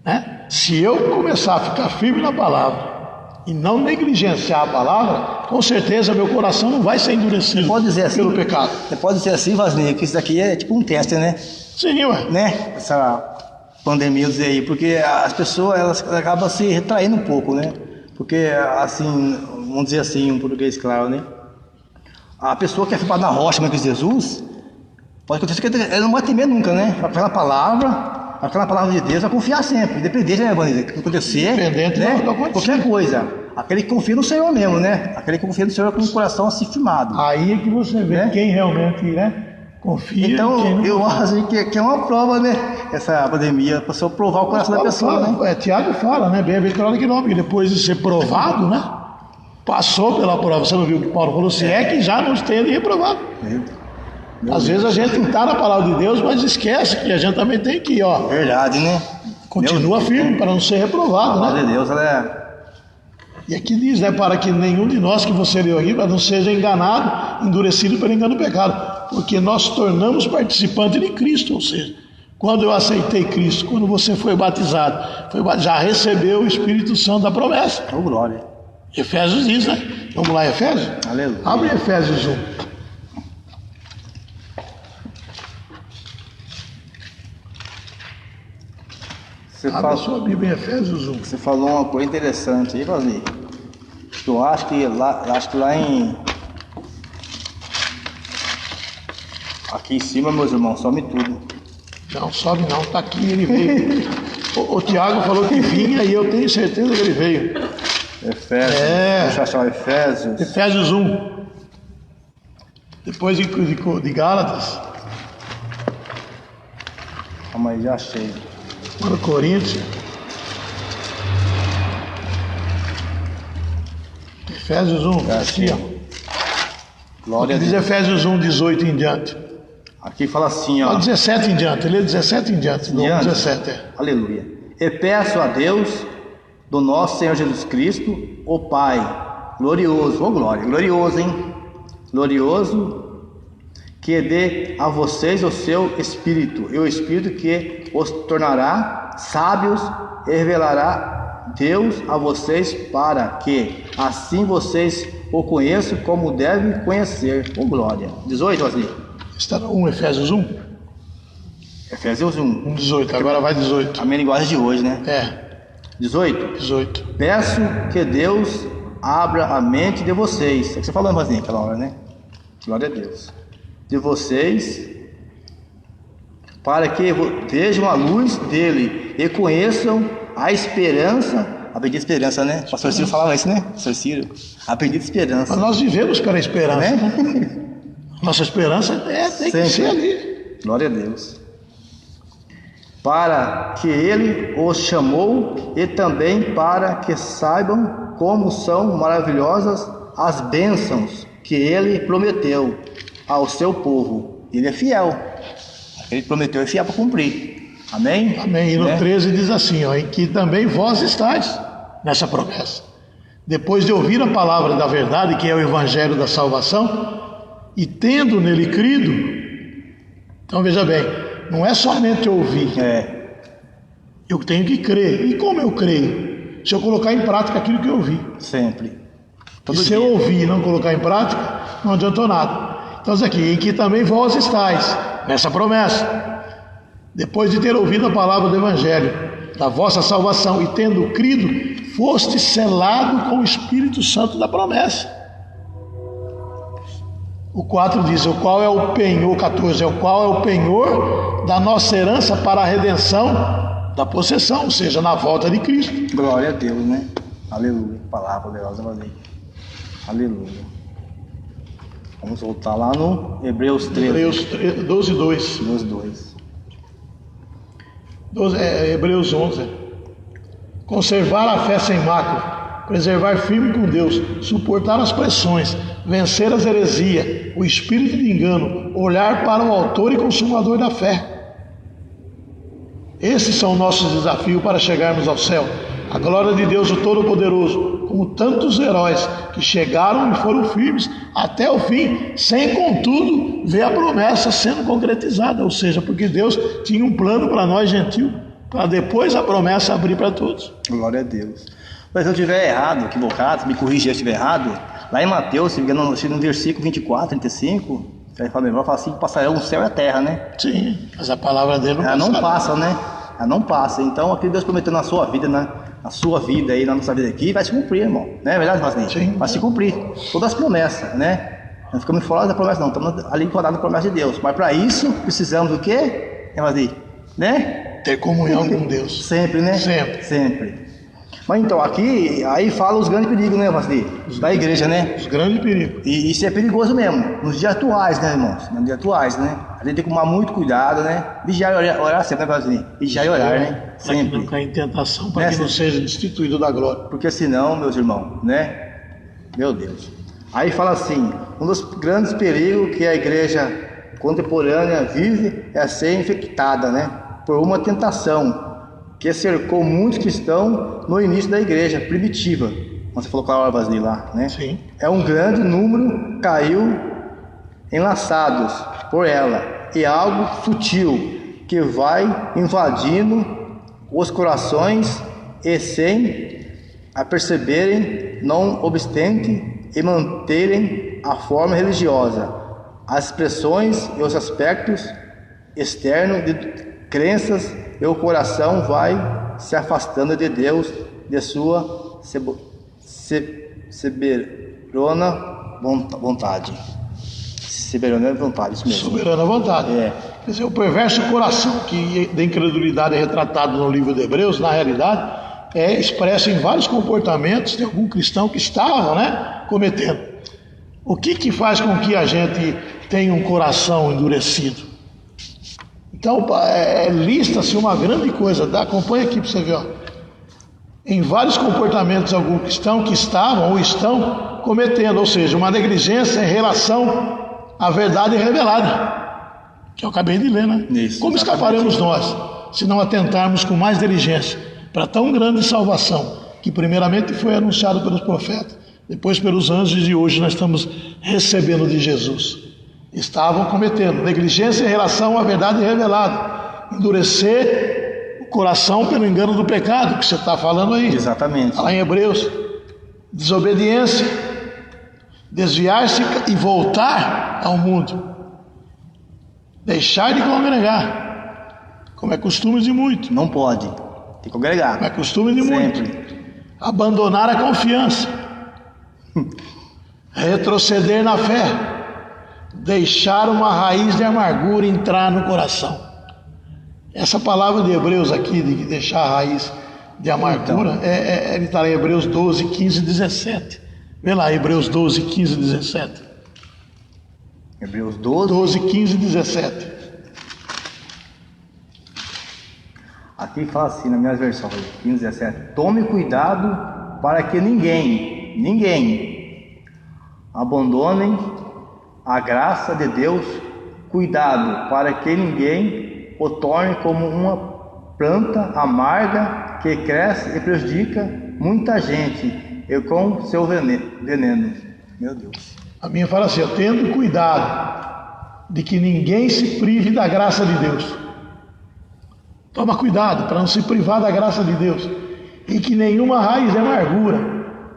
Né? Se eu começar a ficar firme na palavra e não negligenciar a palavra, com certeza meu coração não vai ser endurecido pode dizer assim, pelo pecado. Você pode dizer assim, Vasney, que isso daqui é tipo um teste, né? Sim, ué. Né? Essa pandemia aí, porque as pessoas elas acabam se retraindo um pouco, né? Porque assim, vamos dizer assim, um português claro, né? A pessoa que é firmada na rocha, mas que Jesus, pode acontecer que ele não vai temer nunca, né? Vai ficar na palavra de Deus, vai confiar sempre, independente, né, Vanessa? O que acontecer, Independente né? do acontecer. Qualquer coisa. Aquele que confia no Senhor mesmo, né? Aquele que confia no Senhor com o coração assim firmado. Aí é que você vê quem realmente, né? Confia. Então, eu acho que é uma prova, né? Essa pandemia, para você provar o coração da pessoa, né? Tiago fala, né? Bem-aventurado que não, porque depois de ser provado, né? Passou pela prova. Você não viu o que Paulo falou? Se é que já nos tenha de reprovado. Às vezes a gente está na palavra de Deus, mas esquece que a gente também tem que, ó. Verdade, né? Continua firme para não ser reprovado, A palavra né? de Deus, ela é. E aqui diz, né? Para que nenhum de nós que você leu aqui, não seja enganado, endurecido pelo engano do pecado. Porque nós tornamos participantes de Cristo, ou seja, quando eu aceitei Cristo, quando você foi batizado, já recebeu o Espírito Santo da promessa. Oh, glória. Efésios diz, né? Vamos lá, Efésios? Aleluia. Abre Efésios 1. Abre a sua Bíblia em Efésios 1. Você falou uma coisa interessante aí, Vasney. Eu acho que lá em. Aqui em cima, meus irmãos, some tudo. Não, sobe não, tá aqui, ele veio. o Tiago falou que vinha e eu tenho certeza que ele veio. Efésios. Deixa eu achar Efésios. Efésios 1. Depois de Gálatas. Calma aí, já achei. 1 Coríntios. Efésios 1, Aqui, assim, ó. ó. Glória a Diz Deus. Efésios 1, 18 em diante. Aqui fala assim, ó. Ó, 17 em diante, lê 17 em diante, do 17, é. Aleluia. E peço a Deus, do nosso Senhor Jesus Cristo, o Pai, glorioso, ô glória, glorioso, hein? Glorioso, que dê a vocês o seu Espírito, e o Espírito que os tornará sábios e revelará Deus a vocês, para que assim vocês o conheçam como devem conhecer. Ô glória. 18, assim. Está no 1, Efésios 1? Efésios 1. 18, agora vai 18. A minha linguagem de hoje, né? É, 18. 18. Peço que Deus abra a mente de vocês. É que você falou, Mazinho, aquela hora, né? Glória a Deus. De vocês, para que vejam a luz dele e conheçam a esperança. A bendita esperança, né? O pastor Ciro falava isso, né? Pastor Ciro. A bendita esperança. Mas nós vivemos pela esperança, Né? né? Nossa esperança tem que ser ali. Glória a Deus. Para que ele os chamou e também para que saibam como são maravilhosas as bênçãos que ele prometeu ao seu povo. Ele é fiel. Ele prometeu, é fiel para cumprir. Amém? Amém. E no 13 diz assim, ó, em que também vós estáis nessa promessa. Depois de ouvir a palavra da verdade, que é o evangelho da salvação, e tendo nele crido, então veja bem, não é somente ouvir, eu tenho que crer. E como eu creio? Se eu colocar em prática aquilo que eu ouvi. Sempre. E se eu ouvir e não colocar em prática, não adiantou nada. Então diz aqui, em que também vós estáis nessa promessa, depois de ter ouvido a palavra do evangelho, da vossa salvação, e tendo crido, foste selado com o Espírito Santo da promessa. O 4 diz, o qual é o penhor, 14, o qual é o penhor da nossa herança para a redenção da possessão, ou seja, na volta de Cristo. Glória a Deus, né? Aleluia. Palavra poderosa, valeu. Aleluia. Vamos voltar lá no Hebreus 13. Hebreus 12, 2. 2. Hebreus 11. Conservar a fé sem mácula, preservar firme com Deus, suportar as pressões, vencer as heresias, o espírito de engano, olhar para o autor e consumador da fé. Esses são nossos desafios para chegarmos ao céu. A glória de Deus, o Todo-Poderoso, como tantos heróis que chegaram e foram firmes até o fim, sem contudo ver a promessa sendo concretizada, ou seja, porque Deus tinha um plano para nós gentios, para depois a promessa abrir para todos. Glória a Deus. Mas se eu estiver errado, equivocado, me corrija se eu estiver errado, lá em Mateus, se no versículo 24, 35, ele fala assim, passarão o céu e a terra, né? Sim, mas a palavra dele Ela não passa, né? Ela não passa. Então, aquilo que Deus prometeu na sua vida, na sua vida aí, na nossa vida aqui, vai se cumprir, irmão. Não é verdade, Vasney? Sim. Vai se cumprir. Todas as promessas, né? Não ficamos fora da promessa, não. Estamos ali enquadrados na promessa de Deus. Mas para isso, precisamos do quê? É, Vasney? Né? ter comunhão com Deus. Sempre, né? Sempre. Mas então, aqui, aí fala os grandes perigos, né, Vasney? Da igreja, né? Os grandes perigos. E isso é perigoso mesmo, nos dias atuais, né, irmãos? Nos dias atuais, né? A gente tem que tomar muito cuidado, né? Vigiar e orar sempre, né, Vasney? Vigiar e orar, né? Para que Sempre. não caia em tentação, para que não seja destituído da glória. Porque senão, meus irmãos, né? Meu Deus. Aí fala assim, um dos grandes perigos que a igreja contemporânea vive é ser infectada, né? Por uma tentação que cercou muitos cristãos no início da igreja primitiva. Você falou com a hora Vasney lá, né? Sim. É um grande número caiu enlaçados por ela, e algo sutil que vai invadindo os corações e sem a perceberem, não obstante, e manterem a forma religiosa, as expressões e os aspectos externos de crenças, e o coração vai se afastando de Deus, de sua soberana vontade. Soberana vontade, isso mesmo. Soberana vontade. É. Quer dizer, o perverso coração que da incredulidade é retratado no livro de Hebreus, na realidade, é expresso em vários comportamentos de algum cristão que estavam, né, cometendo. O que faz com que a gente tenha um coração endurecido? Então, lista-se uma grande coisa, acompanha aqui para você ver, ó. Em vários comportamentos de algum cristão que estavam ou estão cometendo, ou seja, uma negligência em relação à verdade revelada, que eu acabei de ler, né? Isso, como escaparemos nós, se não atentarmos com mais diligência para tão grande salvação, que primeiramente foi anunciado pelos profetas, depois pelos anjos e hoje nós estamos recebendo de Jesus? Estavam cometendo negligência em relação à verdade revelada, endurecer o coração pelo engano do pecado, que você está falando aí. Exatamente. Lá em Hebreus, desobediência, desviar-se e voltar ao mundo, deixar de congregar, como é costume de muito. Não pode, tem que congregar. Como é costume de muito. Sempre. Abandonar a confiança, retroceder na fé, deixar uma raiz de amargura entrar no coração. Essa palavra de Hebreus aqui, de deixar a raiz de amargura, Então. ele está em Hebreus 12, 15 e 17. Vê lá, Hebreus 12, 15 e 17. Hebreus 12. 12, 15 e 17. Aqui fala assim, na minha versão, 15, 17. Tome cuidado para que ninguém abandonem a graça de Deus. Cuidado para que ninguém o torne como uma planta amarga que cresce e prejudica muita gente e com seu veneno. Meu Deus. A minha fala assim, tendo cuidado de que ninguém se prive da graça de Deus. Toma cuidado para não se privar da graça de Deus. E que nenhuma raiz de amargura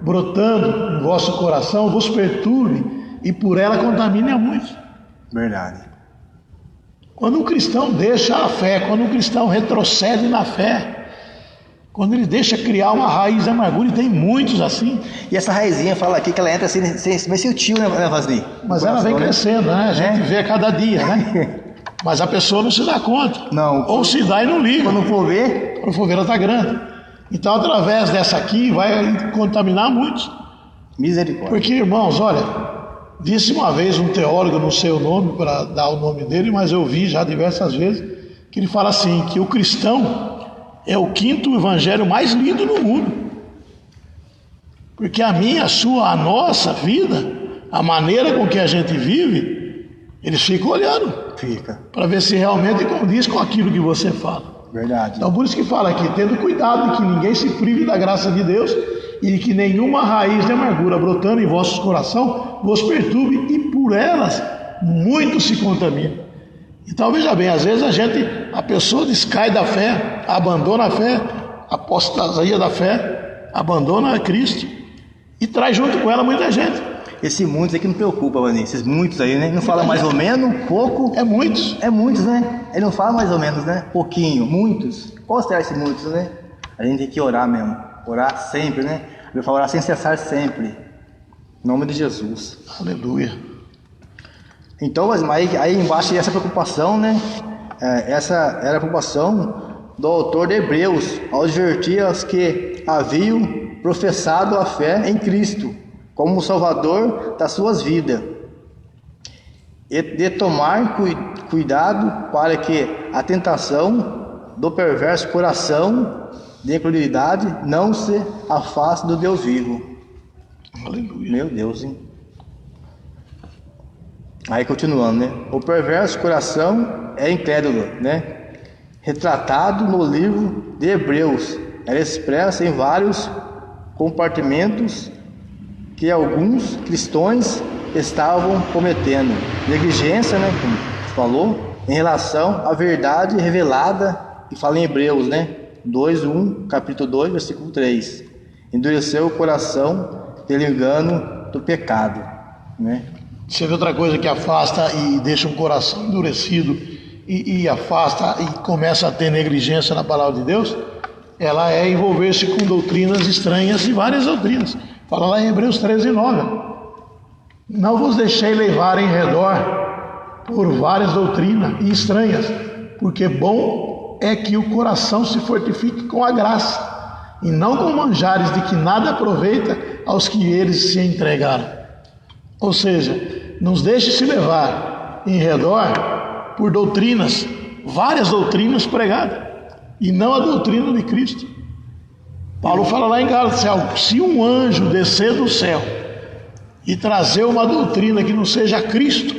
brotando em vosso coração vos perturbe e por ela contamine a muitos. Verdade. Quando um cristão deixa a fé, quando um cristão retrocede na fé, quando ele deixa criar uma raiz de amargura, e tem muitos assim. E essa raizinha fala aqui que ela entra assim, meio sutil, né, Vasni? Mas ela vem crescendo, né? A gente vê a cada dia, né? Mas a pessoa não se dá conta. Não. Ou se dá e não liga. Quando for ver, ela está grande. Então, através dessa aqui, vai contaminar muitos. misericórdia. Porque, irmãos, olha, disse uma vez um teólogo, não sei o nome para dar o nome dele, mas eu vi já diversas vezes, que ele fala assim, que o cristão é o quinto evangelho mais lido no mundo. Porque a minha, a sua, a nossa vida, a maneira com que a gente vive, eles ficam olhando. Fica. Para ver se realmente condiz com aquilo que você fala. Verdade. Então por isso que fala aqui, tendo cuidado de que ninguém se prive da graça de Deus e de que nenhuma raiz de amargura brotando em vossos coração vos perturbe e por elas muito se contamina. Então veja bem, às vezes a pessoa descai da fé, abandona a fé, apostasia da fé, abandona a Cristo e traz junto com ela muita gente. Esse muitos aí que não preocupa, Vaninho. Esses muitos aí, né? Não fala mais ou menos, pouco. É muitos. É muitos, né? Ele não fala mais ou menos, né? Pouquinho, muitos. Qual será esse muitos, né? A gente tem que orar mesmo. Orar sempre, né? Eu falo orar sem cessar sempre. Em nome de Jesus. Aleluia. Então, mas aí embaixo essa preocupação, né? Essa era a preocupação do autor de Hebreus, ao advertir aos que haviam professado a fé em Cristo como o Salvador das suas vidas, e de tomar cuidado para que a tentação do perverso coração de incredulidade não se afaste do Deus vivo. Aleluia. Meu Deus, hein? Aí continuando, né? O perverso coração é incrédulo, né? Retratado no livro de Hebreus, ela expressa em vários compartimentos que alguns cristãos estavam cometendo negligência, né, como você falou, em relação à verdade revelada, que fala em Hebreus, né, 2:1, capítulo 2, versículo 3. Endureceu o coração pelo engano do pecado, né? Você vê outra coisa que afasta e deixa um coração endurecido e afasta e começa a ter negligência na palavra de Deus? Ela é envolver-se com doutrinas estranhas e várias doutrinas. Fala lá em Hebreus 13:9. Não vos deixei levar em redor por várias doutrinas e estranhas, porque bom é que o coração se fortifique com a graça, e não com manjares de que nada aproveita aos que eles se entregaram. Ou seja, nos deixe se levar em redor por doutrinas, várias doutrinas pregadas, e não a doutrina de Cristo. Paulo fala lá em Gálatas, se um anjo descer do céu e trazer uma doutrina que não seja Cristo,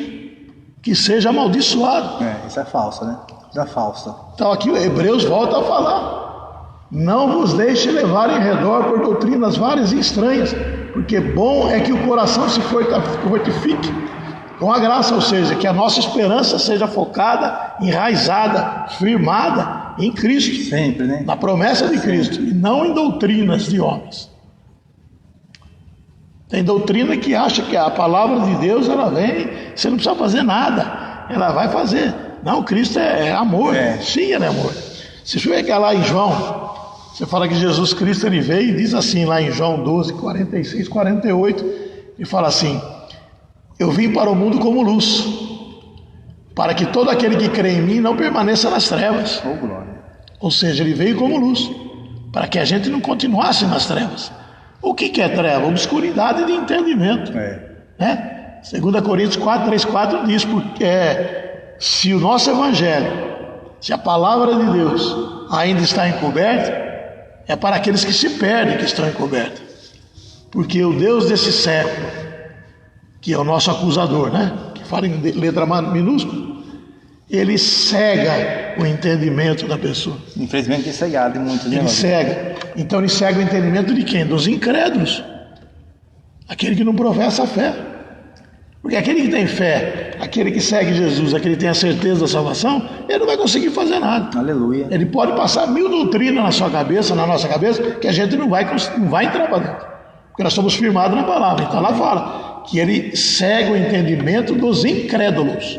que seja amaldiçoado. Isso é falso, né? Isso é falsa. Então aqui Hebreus volta a falar: não vos deixe levar em redor por doutrinas várias e estranhas, porque bom é que o coração se fortifique com a graça, ou seja, que a nossa esperança seja focada, enraizada, firmada em Cristo. Sempre, né? Na promessa de Cristo, e não em doutrinas de homens. Tem doutrina que acha que a palavra de Deus, ela vem, você não precisa fazer nada, ela vai fazer. Não, Cristo é amor. Sim, ele é amor. Se você pegar lá em João, você fala que Jesus Cristo ele veio e diz assim lá em João 12, 46, 48, e fala assim: eu vim para o mundo como luz, para que todo aquele que crê em mim não permaneça nas trevas. Oh, glória. Ou seja, ele veio como luz, para que a gente não continuasse nas trevas. O que é treva? Obscuridade de entendimento. Né? 2 Coríntios 4, 3, 4 diz, porque se o nosso evangelho, se a palavra de Deus ainda está encoberta, é para aqueles que se perdem que estão encobertos. Porque o Deus desse século, que é o nosso acusador, né? Que fala em letra minúscula, ele cega o entendimento da pessoa. Infelizmente tem cegado em muitos, né? Ele cega. Então ele cega o entendimento de quem? Dos incrédulos. Aquele que não professa a fé. Porque aquele que tem fé, aquele que segue Jesus, aquele que tem a certeza da salvação, ele não vai conseguir fazer nada. Aleluia. Ele pode passar 1000 doutrinas na sua cabeça, na nossa cabeça, que a gente não vai entrar para dentro. Porque nós somos firmados na palavra. Então lá fala que ele cega o entendimento dos incrédulos.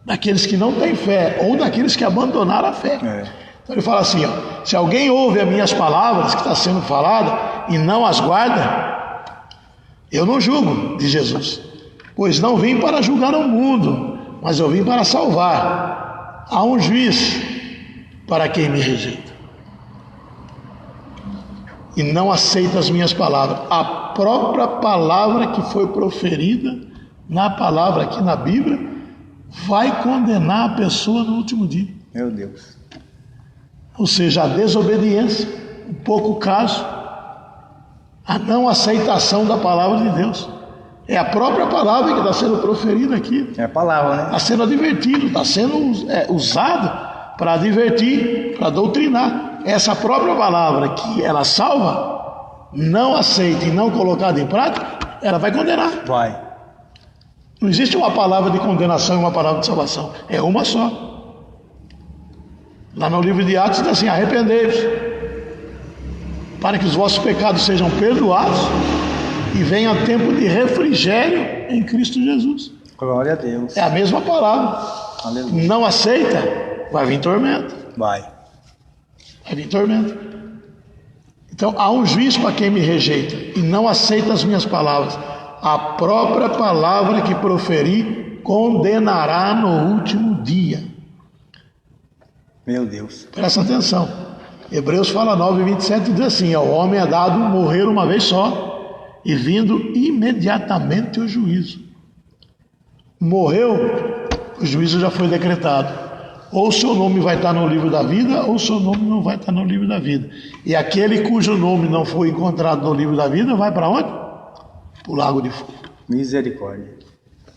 Daqueles que não têm fé, ou daqueles que abandonaram a fé. Então ele fala assim, ó: se alguém ouve as minhas palavras que está sendo falada e não as guarda, eu não julgo, diz Jesus, pois não vim para julgar o mundo, mas eu vim para salvar. Há um juiz para quem me rejeita e não aceita as minhas palavras. A própria palavra que foi proferida na palavra aqui na Bíblia vai condenar a pessoa no último dia. Meu Deus. Ou seja, a desobediência, o pouco caso, a não aceitação da palavra de Deus. É a própria palavra que está sendo proferida aqui. É a palavra, né? Está sendo advertido, está sendo usado para advertir, para doutrinar. Essa própria palavra que ela salva, não aceita e não colocada em prática, ela vai condenar. Vai. Não existe uma palavra de condenação e uma palavra de salvação. É uma só. Lá no livro de Atos diz assim: arrependei-vos, para que os vossos pecados sejam perdoados e venha tempo de refrigério em Cristo Jesus. Glória a Deus. É a mesma palavra. Aleluia. Não aceita, vai vir tormento. Vai vir tormento. Então há um juiz para quem me rejeita e não aceita as minhas palavras. A própria palavra que proferi condenará no último dia. Meu Deus. Presta atenção. Hebreus fala 9:27 diz assim: ao homem é dado morrer uma vez só e vindo imediatamente o juízo. Morreu, o juízo já foi decretado. Ou o seu nome vai estar no livro da vida, ou o seu nome não vai estar no livro da vida. E aquele cujo nome não foi encontrado no livro da vida vai para onde? Para o lago de fogo. Misericórdia.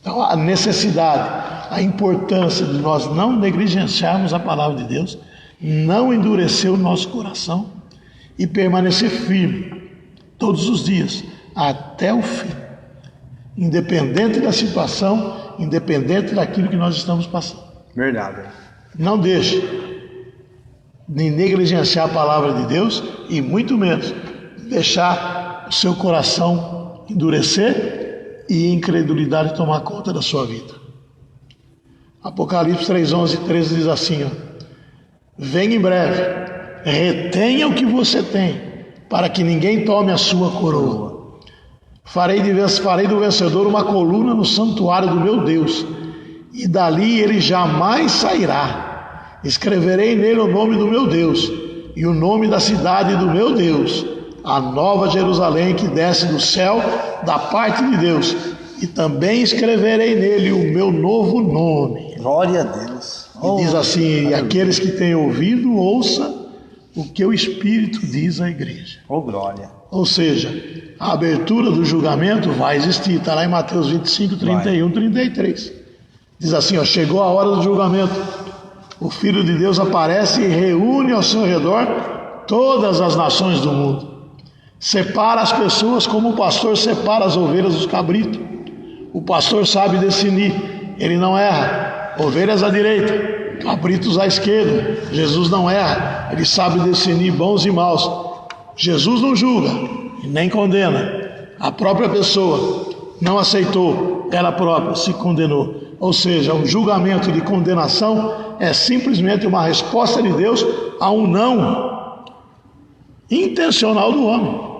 Então a necessidade, a importância de nós não negligenciarmos a palavra de Deus, não endurecer o nosso coração e permanecer firme todos os dias, até o fim. Independente da situação, independente daquilo que nós estamos passando. Verdade. Não deixe de negligenciar a palavra de Deus e muito menos deixar o seu coração endurecer e incredulidade tomar conta da sua vida. Apocalipse 3:11 e 13 diz assim: vem em breve, retenha o que você tem, para que ninguém tome a sua coroa. Farei do vencedor uma coluna no santuário do meu Deus, e dali ele jamais sairá. Escreverei nele o nome do meu Deus e o nome da cidade do meu Deus, a nova Jerusalém que desce do céu da parte de Deus, e também escreverei nele o meu novo nome. Glória a Deus. E diz assim: e aqueles que têm ouvido, ouça o que o Espírito diz à igreja. Oh, glória. Ou seja, a abertura do julgamento vai existir. Está lá em Mateus 25, 31, 33. Diz assim, ó, chegou a hora do julgamento. O Filho de Deus aparece e reúne ao seu redor todas as nações do mundo. Separa as pessoas como o pastor separa as ovelhas dos cabritos. O pastor sabe discernir, ele não erra. Ovelhas à direita, cabritos à esquerda. Jesus não erra, ele sabe discernir bons e maus. Jesus não julga e nem condena. A própria pessoa não aceitou, ela própria se condenou. Ou seja, um julgamento de condenação é simplesmente uma resposta de Deus a um não intencional do homem.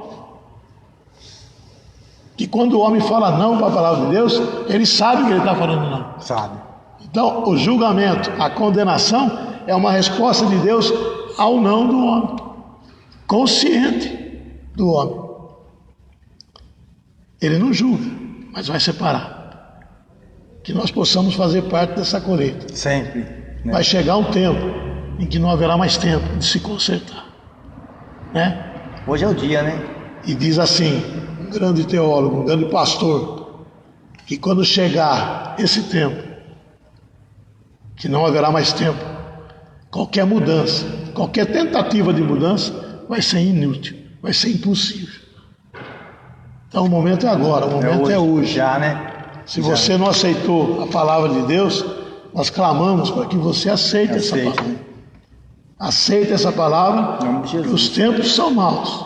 Que quando o homem fala não para a palavra de Deus, ele sabe que ele está falando não. Sabe. Então, o julgamento, a condenação, é uma resposta de Deus ao não do homem, consciente do homem. Ele não julga, mas vai separar. Que nós possamos fazer parte dessa colheita. Sempre. Né? Vai chegar um tempo em que não haverá mais tempo de se consertar. Né? Hoje é o dia, né? E diz assim, um grande teólogo, um grande pastor, que quando chegar esse tempo, que não haverá mais tempo, qualquer mudança, qualquer tentativa de mudança vai ser inútil, vai ser impossível. Então o momento é agora, o momento é hoje. Já, né? Se você não aceitou a palavra de Deus, nós clamamos para que você aceite essa palavra. Né? Aceite essa palavra, Em nome de Jesus. os tempos são maus,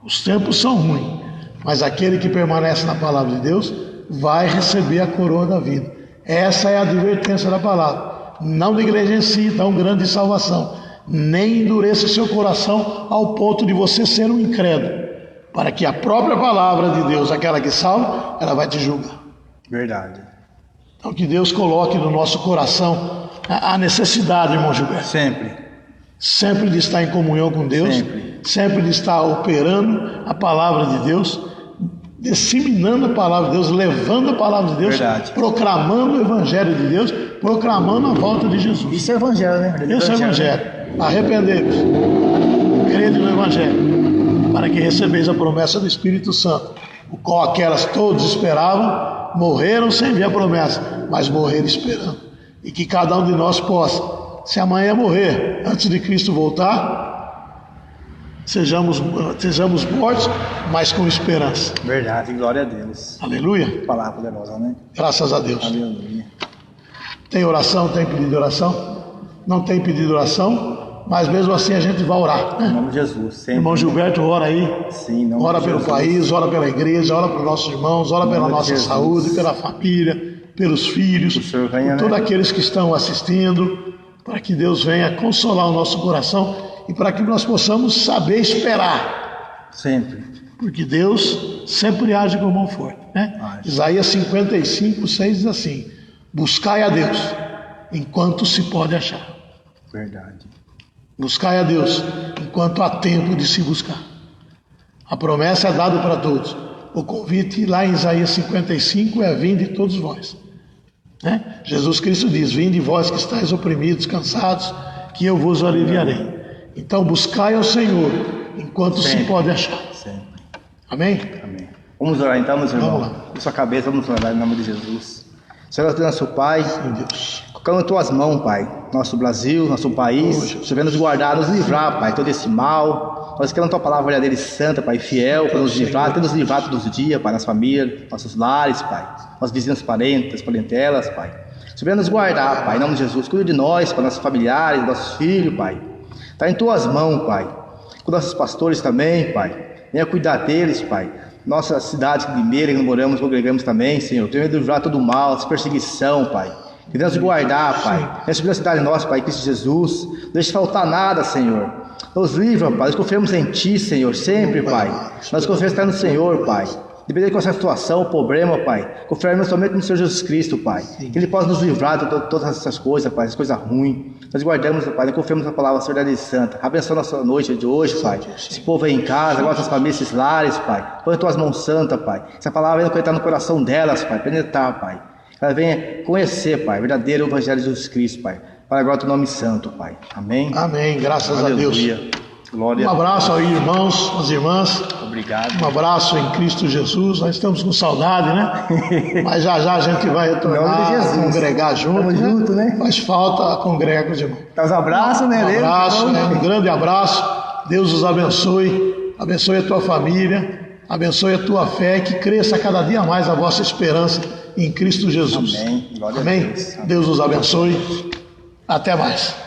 os tempos são ruins, mas aquele que permanece na palavra de Deus vai receber a coroa da vida. Essa é a advertência da palavra. Não negligencie tão grande salvação, nem endureça seu coração ao ponto de você ser um incrédulo, para que a própria palavra de Deus, aquela que salva, ela vai te julgar. Verdade. Então que Deus coloque no nosso coração a necessidade, irmão Gilberto. Sempre de estar em comunhão com Deus, sempre de estar operando a palavra de Deus, disseminando a palavra de Deus, levando a palavra de Deus, Verdade. Proclamando o Evangelho de Deus, proclamando a volta de Jesus. Isso é Evangelho, né? Esse é o Evangelho. Arrependei-vos, crede no Evangelho, para que recebeis a promessa do Espírito Santo, o qual aquelas todos esperavam, morreram sem ver a promessa, mas morreram esperando. E que cada um de nós possa, se amanhã morrer, antes de Cristo voltar, sejamos mortos, mas com esperança. Verdade, glória a Deus. Aleluia. Palavra poderosa, né? Graças a Deus. Aleluia. Tem oração, tem pedido de oração? Não tem pedido de oração, mas mesmo assim a gente vai orar, Em né? nome de Jesus. Sempre. Irmão Gilberto, ora aí. Sim, em nome Ora de pelo Jesus. país, ora pela igreja, ora pelos nossos irmãos, ora pela nome de nossa Jesus. saúde, pela família, pelos filhos, O Senhor venha, por todos né? aqueles que estão assistindo, para que Deus venha consolar o nosso coração e para que nós possamos saber esperar, Sempre. porque Deus sempre age com mão forte, né? Age. Isaías 55, 6 diz assim: buscai a Deus enquanto se pode achar. Verdade. Buscai a Deus enquanto há tempo de se buscar. A promessa é dada para todos. O convite lá em Isaías 55 é: vinde todos vós. Né? Jesus Cristo diz: vinde vós que estáis oprimidos, cansados, que eu vos aliviarei. Então buscai ao Senhor enquanto se Sempre. pode achar. Sempre. Amém? Amém. Vamos orar então, meus irmãos. Vamos lá. Com sua cabeça, vamos orar em nome de Jesus. Senhor, nosso Pai, Meu Deus. colocamos em tuas mãos, Pai, nosso Brasil, nosso país, Senhor, nos guardar, nos livrar, Pai, todo esse mal. Nós queremos a tua palavra verdadeira e santa, Pai, fiel, para nos livrar, para nos livrar todos os dias, Pai, nas famílias, nossos lares, Pai, nossos vizinhos parentes, parentelas, Pai. Senhor, nos guardar, Pai, em nome de Jesus, cuida de nós, Pai, nossos familiares, nossos filhos, Pai. Está em tuas mãos, Pai. Com nossos pastores também, Pai. Venha cuidar deles, Pai. Nossa cidade de Limeira, que nós moramos, congregamos também, Senhor. Venha livrar todo o mal, essa perseguição, Pai. Que Deus nos guardar, Pai. Venha subir a cidade nossa, Pai, Cristo Jesus. Não deixe faltar nada, Senhor. Nos livra, Pai. Nós confiamos em Ti, Senhor, sempre, Pai. Nós confiamos no Senhor, Pai. Dependendo de qualquer situação, o problema, Pai, confiamos somente no Senhor Jesus Cristo, Pai. Que Ele possa nos livrar de todas essas coisas, Pai, essas coisas ruins. Nós guardamos, Pai, nós confiamos na palavra verdade e santa. Abençoa nossa noite de hoje, Pai. Esse povo aí em casa, agora nossas famílias, esses lares, Pai. Põe as tuas mãos santas, Pai. Essa palavra venha entrar no coração delas, Pai, penetrar, Pai. Ela venha conhecer, Pai, o verdadeiro Evangelho de Jesus Cristo, Pai. Para agora o teu nome santo, Pai. Amém. Amém. Graças a Deus. Aleluia. Glória Um abraço aí, irmãos, as irmãs. Obrigado. Um abraço em Cristo Jesus. Nós estamos com saudade, né? Mas já já a gente vai Em nome de retornar, Jesus. congregar junto. Tamo junto, né? Faz falta, congrega os irmãos. Dá uns abraços, né? Um abraço, um grande abraço. Deus os abençoe. Abençoe a tua família. Abençoe a tua fé. Que cresça cada dia mais a vossa esperança em Cristo Jesus. Amém. Glória a Amém? Deus. Deus os abençoe. Até mais.